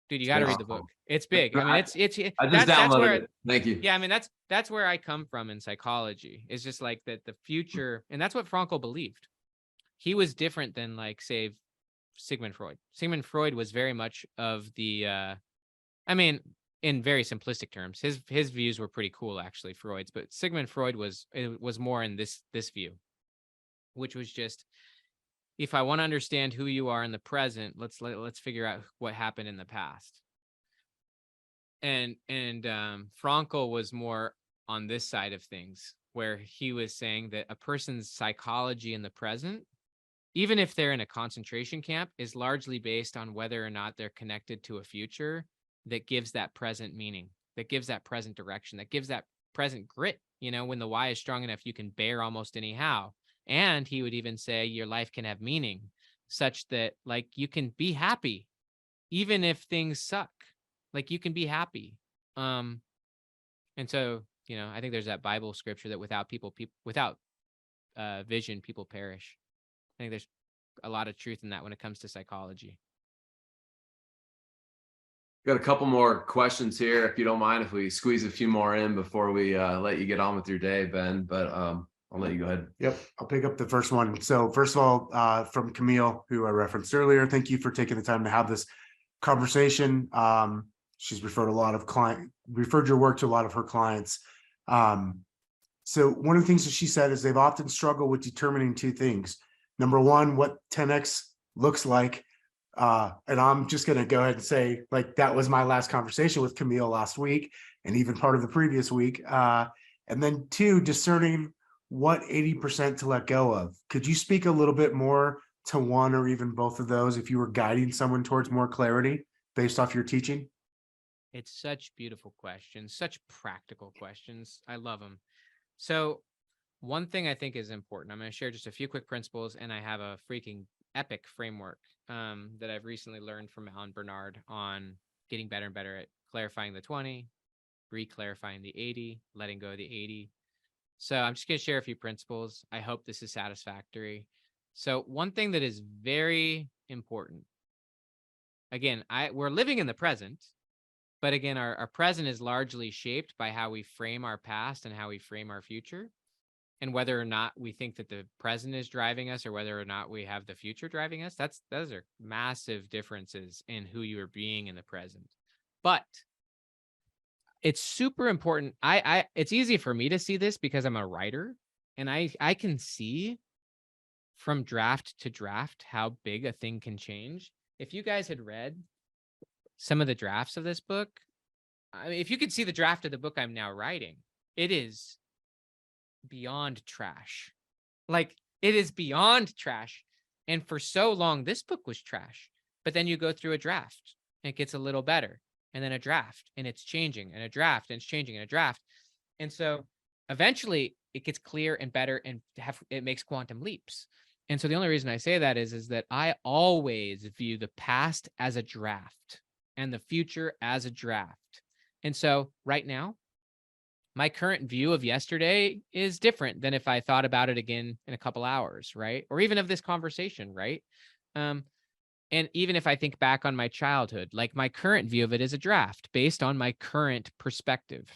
Speaker 3: Dude, you got to read the book. It's big. I mean,
Speaker 2: I just downloaded it. Thank you.
Speaker 3: Yeah, I mean, that's where I come from in psychology. It's just like that the future, and that's what Frankl believed. He was different than, like, say, Sigmund Freud. Sigmund Freud was very much of the I mean, in very simplistic terms, his views were pretty cool, actually, Freud's, but Sigmund Freud was more in this view, which was just, if I want to understand who you are in the present, let's figure out what happened in the past. And Frankl was more on this side of things, where he was saying that a person's psychology in the present, even if they're in a concentration camp, is largely based on whether or not they're connected to a future that gives that present meaning, that gives that present direction, that gives that present grit. You know, when the why is strong enough, you can bear almost any how. And he would even say your life can have meaning such that, like, you can be happy even if things suck. Like, you can be happy. And so, you know, I think there's that Bible scripture that without vision, people perish. I think there's a lot of truth in that when it comes to psychology.
Speaker 2: Got a couple more questions here, if you don't mind, if we squeeze a few more in before we let you get on with your day, Ben. But I'll let you go ahead.
Speaker 1: Yep, I'll pick up the first one. So first of all, from Camille, who I referenced earlier, thank you for taking the time to have this conversation. She's referred your work to a lot of her clients. So one of the things that she said is they've often struggled with determining two things. Number one, what 10X looks like. And I'm just going to go ahead and say, like, that was my last conversation with Camille last week, and even part of the previous week. And then two, discerning what 80% to let go of. Could you speak a little bit more to one or even both of those if you were guiding someone towards more clarity based off your teaching?
Speaker 3: It's such beautiful questions, such practical questions. I love them. So one thing I think is important, I'm going to share just a few quick principles, and I have a freaking epic framework that I've recently learned from Alan Bernard on getting better and better at clarifying the 20, re-clarifying the 80, letting go of the 80. So I'm just going to share a few principles. I hope this is satisfactory. So one thing that is very important, again, we're living in the present, but again, our present is largely shaped by how we frame our past and how we frame our future. And whether or not we think that the present is driving us or whether or not we have the future driving us, those are massive differences in who you are being in the present. But it's super important. It's easy for me to see this because I'm a writer, and I can see from draft to draft how big a thing can change. If you guys had read some of the drafts of this book, I mean, if you could see the draft of the book I'm now writing, it is beyond trash. Like, it is beyond trash. And for so long, this book was trash. But then you go through a draft and it gets a little better, and then a draft and it's changing, and a draft and it's changing, and a draft. And so eventually it gets clear and better, and it makes quantum leaps. And so the only reason I say that is that I always view the past as a draft and the future as a draft. And so right now, my current view of yesterday is different than if I thought about it again in a couple hours, right? Or even of this conversation, right? And even if I think back on my childhood, like, my current view of it is a draft based on my current perspective.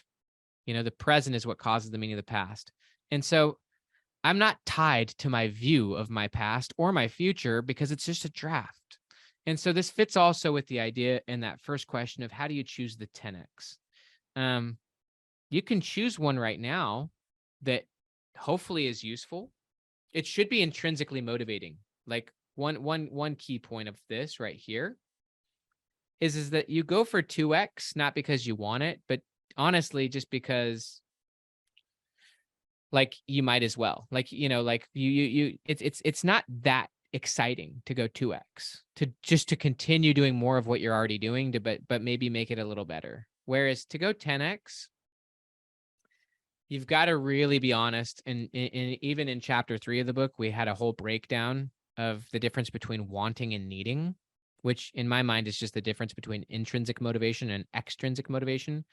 Speaker 3: You know, the present is what causes the meaning of the past. And so I'm not tied to my view of my past or my future because it's just a draft. And so this fits also with the idea in that first question of how do you choose the 10X? You can choose one right now that hopefully is useful. It should be intrinsically motivating. Like, one key point of this right here is that you go for 2X, not because you want it, but honestly, just because, like, you might as well. Like, you know, like it's not that exciting to go 2X, to continue doing more of what you're already doing, but maybe make it a little better. Whereas to go 10X, you've got to really be honest. And even in chapter 3 of the book, we had a whole breakdown of the difference between wanting and needing. which in my mind is just the difference between intrinsic motivation and extrinsic motivation.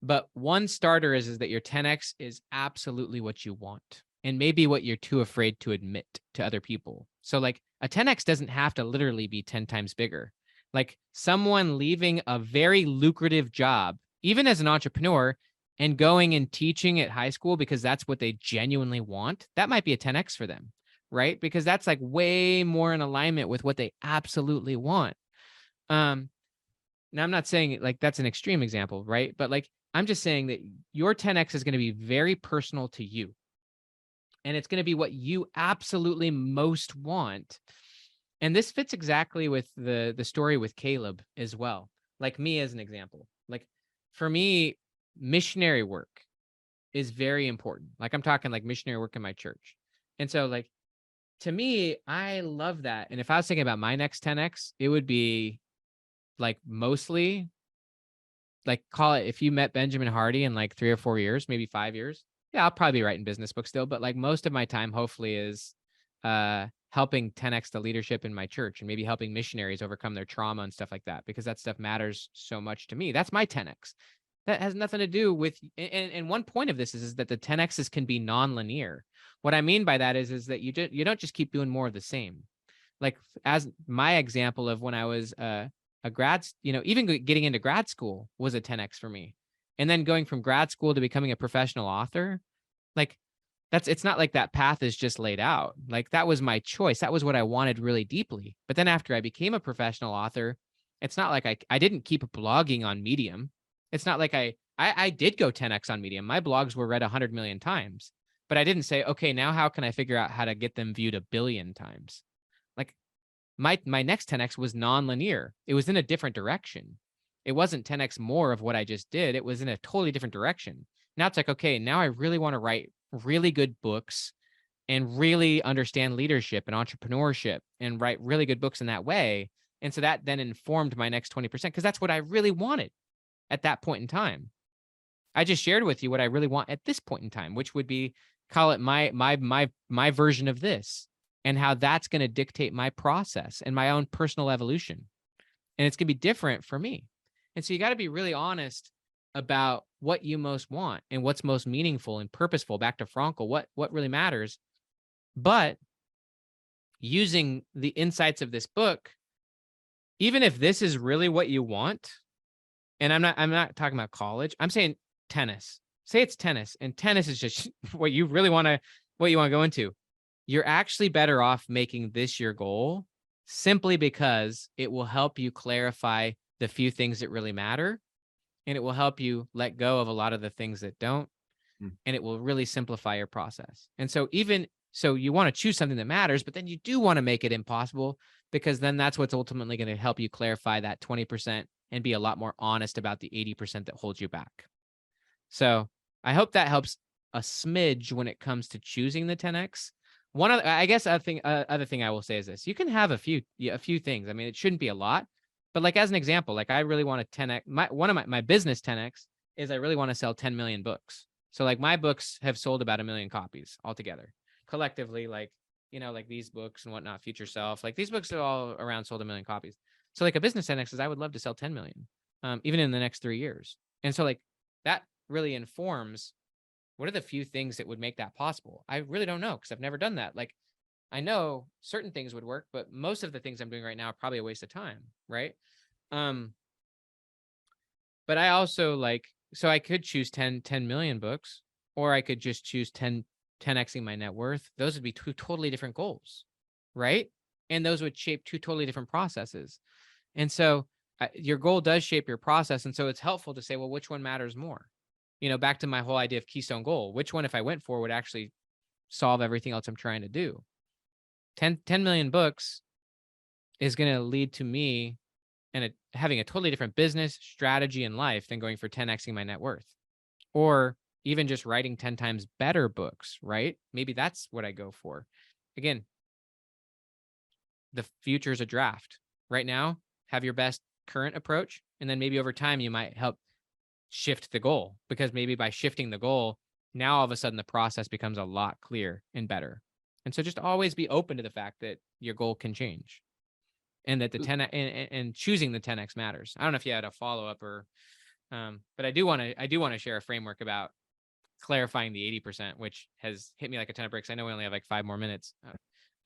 Speaker 3: But one starter is that your 10x is absolutely what you want, and maybe what you're too afraid to admit to other people. So like a 10x doesn't have to literally be 10 times bigger. Like someone leaving a very lucrative job, even as an entrepreneur, and going and teaching at high school because that's what they genuinely want, that might be a 10x for them, right? Because that's like way more in alignment with what they absolutely want. Now I'm not saying like that's an extreme example, right? But like I'm just saying that your 10x is going to be very personal to you. And it's going to be what you absolutely most want. And this fits exactly with the story with Caleb as well. Like me as an example. Like for me, missionary work is very important. Like I'm talking like missionary work in my church. And so like to me, I love that. And if I was thinking about my next 10x, it would be like mostly like call it, if you met Benjamin Hardy in like 3 or 4 years, maybe 5 years. Yeah, I'll probably be writing business books still, but like most of my time hopefully is helping 10x the leadership in my church and maybe helping missionaries overcome their trauma and stuff like that, because that stuff matters so much to me. That's my 10x. That has nothing to do with, and one point of this is that the 10x's can be non-linear. What I mean by that is that you don't just keep doing more of the same. Like as my example of when I was a grad, even getting into grad school was a 10x for me. And then going from grad school to becoming a professional author, like it's not like that path is just laid out. Like that was my choice. That was what I wanted really deeply. But then after I became a professional author, it's not like I didn't keep blogging on Medium. It's not like I did go 10x on Medium. My blogs were read 100 million times, but I didn't say, okay, now how can I figure out how to get them viewed 1 billion times? Like my next 10x was non-linear. It was in a different direction. It wasn't 10x more of what I just did. It was in a totally different direction. Now it's like, okay, now I really want to write really good books and really understand leadership and entrepreneurship and write really good books in that way. And so that then informed my next 20% because that's what I really wanted at that point in time. I just shared with you what I really want at this point in time, which would be, call it my version of this, and how that's going to dictate my process and my own personal evolution. And it's going to be different for me. And so you got to be really honest about what you most want and what's most meaningful and purposeful. Back to Frankl, what really matters. But using the insights of this book, even if this is really what you want, and I'm not talking about college, I'm saying tennis. Say it's tennis, and tennis is just what you really want to go into. You're actually better off making this your goal simply because it will help you clarify the few things that really matter, and it will help you let go of a lot of the things that don't, and it will really simplify your process. And so even so, you want to choose something that matters, but then you do want to make it impossible, because then that's what's ultimately going to help you clarify that 20% and be a lot more honest about the 80% that holds you back. So I hope that helps a smidge when it comes to choosing the 10X. One other, I guess, other thing I will say is this: you can have a few things. I mean, it shouldn't be a lot, but like as an example, like I really want to 10X. One of my business 10X is I really want to sell 10 million books. So like my books have sold about 1 million copies altogether, collectively. Like like these books and whatnot, Future Self, like these books are all around sold 1 million copies. So like a business 10X is I would love to sell 10 million, even in the next 3 years. And so like that really informs what are the few things that would make that possible. I really don't know, because I've never done that. Like I know certain things would work, but most of the things I'm doing right now are probably a waste of time, right? But I also so I could choose 10 million books, or I could just choose 10xing my net worth. Those would be two totally different goals, right? And those would shape two totally different processes. And so your goal does shape your process. And so it's helpful to say, well, which one matters more? Back to my whole idea of keystone goal, which one, if I went for, would actually solve everything else I'm trying to do? 10 million books is going to lead to me and having a totally different business strategy in life than going for 10xing my net worth, or even just writing 10 times better books, right? Maybe that's what I go for. Again, the future is a draft. Right now, have your best current approach, and then maybe over time you might help shift the goal, because maybe by shifting the goal, now all of a sudden the process becomes a lot clearer and better. And so just always be open to the fact that your goal can change. and that the 10 and choosing the 10x matters. I don't know if you had a follow up or, but I do want to share a framework about clarifying the 80%, which has hit me like a ton of bricks. I know we only have like 5 more minutes.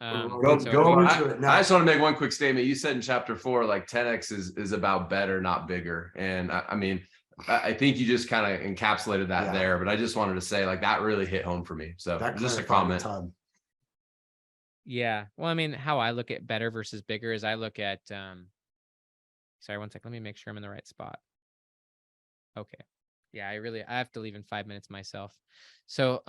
Speaker 1: Go into it now.
Speaker 2: I just want to make one quick statement. You said in chapter 4, like 10x is about better, not bigger. And I mean, I think you just kind of encapsulated that there, but I just wanted to say like that really hit home for me. So
Speaker 1: That
Speaker 2: just a
Speaker 1: clarified
Speaker 2: comment.
Speaker 3: Yeah. Well, I mean, how I look at better versus bigger is I look at, sorry, one sec. Let me make sure I'm in the right spot. Okay. Yeah, I have to leave in 5 minutes myself. So,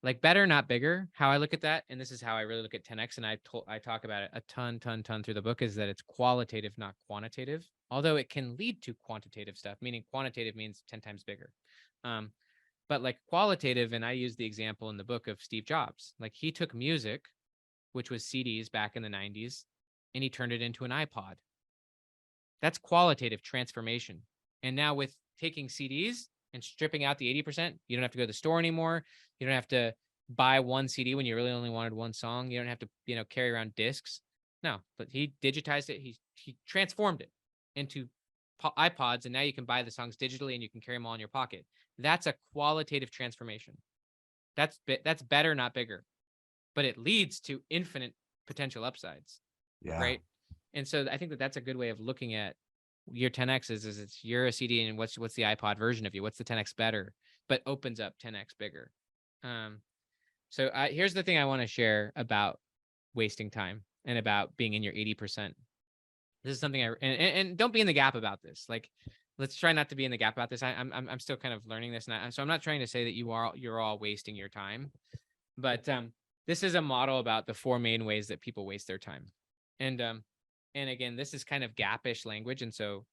Speaker 3: like better, not bigger, how I look at that. And this is how I really look at 10X. And I talk about it a ton through the book, is that it's qualitative, not quantitative, although it can lead to quantitative stuff, meaning quantitative means 10 times bigger. But like qualitative, and I use the example in the book of Steve Jobs. Like he took music, which was CDs back in the 90s, and he turned it into an iPod. That's qualitative transformation. And now with taking CDs and stripping out the 80%, you don't have to go to the store anymore. You don't have to buy one CD when you really only wanted one song. You don't have to, carry around discs. No, but he digitized it. He transformed it into iPods, and now you can buy the songs digitally and you can carry them all in your pocket. That's a qualitative transformation. That's better, not bigger, but it leads to infinite potential upsides.
Speaker 1: Yeah.
Speaker 3: Right. And so I think that that's a good way of looking at your 10X is it's you're a CD, and what's the iPod version of you? What's the 10X better, but opens up 10X bigger. So here's the thing I want to share about wasting time and about being in your 80%. This is something and don't be in the gap about this. Like, let's try not to be in the gap about this. I'm still kind of learning this, and so I'm not trying to say that you're all wasting your time, but this is a model about the 4 main ways that people waste their time. And again, this is kind of gap-ish language, and so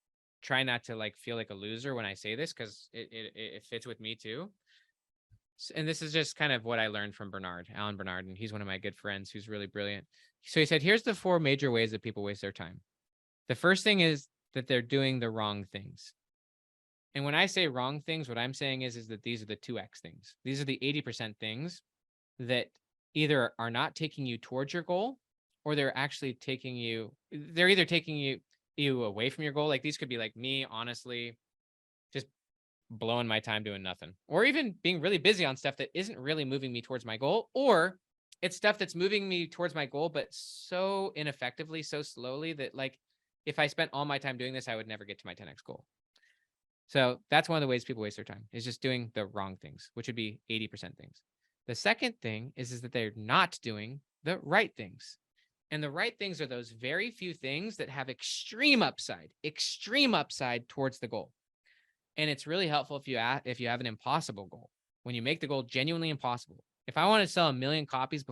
Speaker 3: try not to like feel like a loser when I say this, because it fits with me too. And this is just kind of what I learned from Alan Bernard, and he's one of my good friends who's really brilliant. So he said, here's the 4 major ways that people waste their time. The first thing is that they're doing the wrong things. And when I say wrong things, what I'm saying is that these are the 2X things. These are the 80% things that either are not taking you towards your goal, or they're actually they're either taking you away from your goal. Like these could be like me, honestly, just blowing my time doing nothing, or even being really busy on stuff that isn't really moving me towards my goal, or it's stuff that's moving me towards my goal, but so ineffectively, so slowly that like, if I spent all my time doing this, I would never get to my 10X goal. So that's one of the ways people waste their time, is just doing the wrong things, which would be 80% things. The second thing is that they're not doing the right things. And the right things are those very few things that have extreme upside towards the goal. And it's really helpful if you have an impossible goal. When you make the goal genuinely impossible. If I want to sell 1 million copies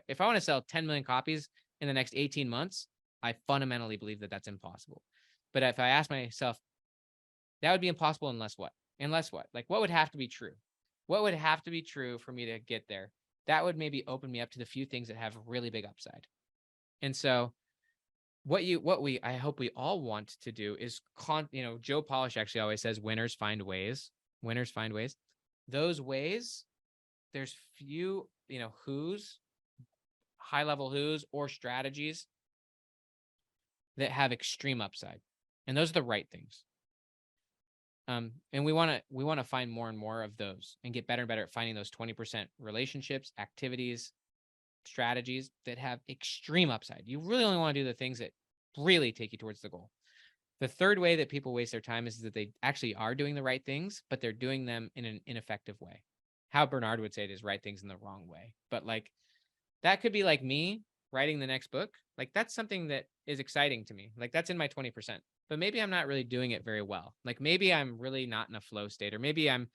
Speaker 3: if I want to sell 10 million copies in the next 18 months, I fundamentally believe that that's impossible. But if I ask myself, that would be impossible unless what? Unless what? Like, what would have to be true? What would have to be true for me to get there? That would maybe open me up to the few things that have really big upside. And so I hope we all want to do is, Joe Polish actually always says, winners find ways. Winners find ways. Those ways, there's few, high level who's or strategies that have extreme upside. And those are the right things. And we want to find more and more of those and get better and better at finding those 20% relationships, activities, strategies that have extreme upside. You really only want to do the things that really take you towards the goal. The third way that people waste their time is that they actually are doing the right things, but they're doing them in an ineffective way. How Bernard would say it is right things in the wrong way. But like, that could be like me writing the next book. Like, that's something that is exciting to me. Like, that's in my 20%, but maybe I'm not really doing it very well. Like, maybe I'm really not in a flow state, or maybe I'm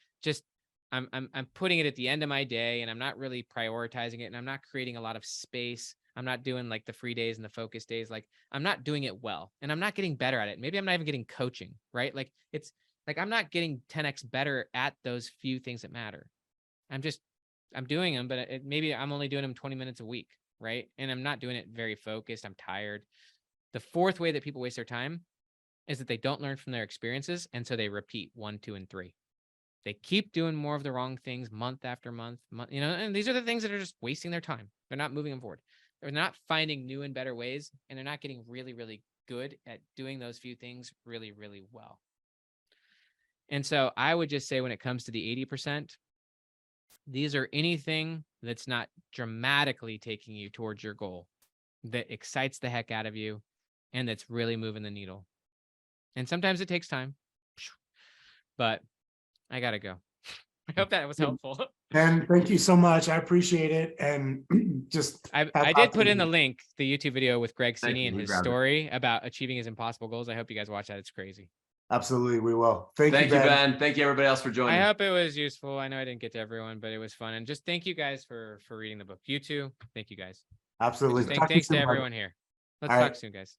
Speaker 3: putting it at the end of my day, and I'm not really prioritizing it, and I'm not creating a lot of space. I'm not doing like the free days and the focus days. Like, I'm not doing it well, and I'm not getting better at it. Maybe I'm not even getting coaching, right? Like, it's like, I'm not getting 10X better at those few things that matter. I'm doing them, but maybe I'm only doing them 20 minutes a week, right? And I'm not doing it very focused. I'm tired. The fourth way that people waste their time is that they don't learn from their experiences, and so they repeat 1, 2, and 3. They keep doing more of the wrong things month after month, and these are the things that are just wasting their time. They're not moving them forward. they're not finding new and better ways, and they're not getting really, really good at doing those few things really, really well. And so I would just say when it comes to the 80%, these are anything that's not dramatically taking you towards your goal, that excites the heck out of you, and that's really moving the needle. And sometimes it takes time, but I gotta go. I hope that was helpful.
Speaker 1: Ben, thank you so much. I appreciate it. And just
Speaker 3: I did put in the link, the YouTube video with Greg
Speaker 2: Thank
Speaker 3: Sini
Speaker 2: you.
Speaker 3: and
Speaker 2: We
Speaker 3: his
Speaker 2: grabbed it.
Speaker 3: story about achieving his impossible goals. I hope you guys watch that. It's crazy.
Speaker 1: Absolutely, we will. Thank you,
Speaker 2: Thank you,
Speaker 1: Ben.
Speaker 2: Ben. Thank you, everybody else, for joining.
Speaker 3: I hope it was useful. I know I didn't get to everyone, but it was fun. And just thank you guys for reading the book. You too. Thank you guys.
Speaker 1: Absolutely.
Speaker 3: Thanks
Speaker 1: Talk to you
Speaker 3: to
Speaker 1: soon, bud.
Speaker 3: everyone here. Let's
Speaker 1: All
Speaker 3: talk
Speaker 1: right.
Speaker 3: soon, guys.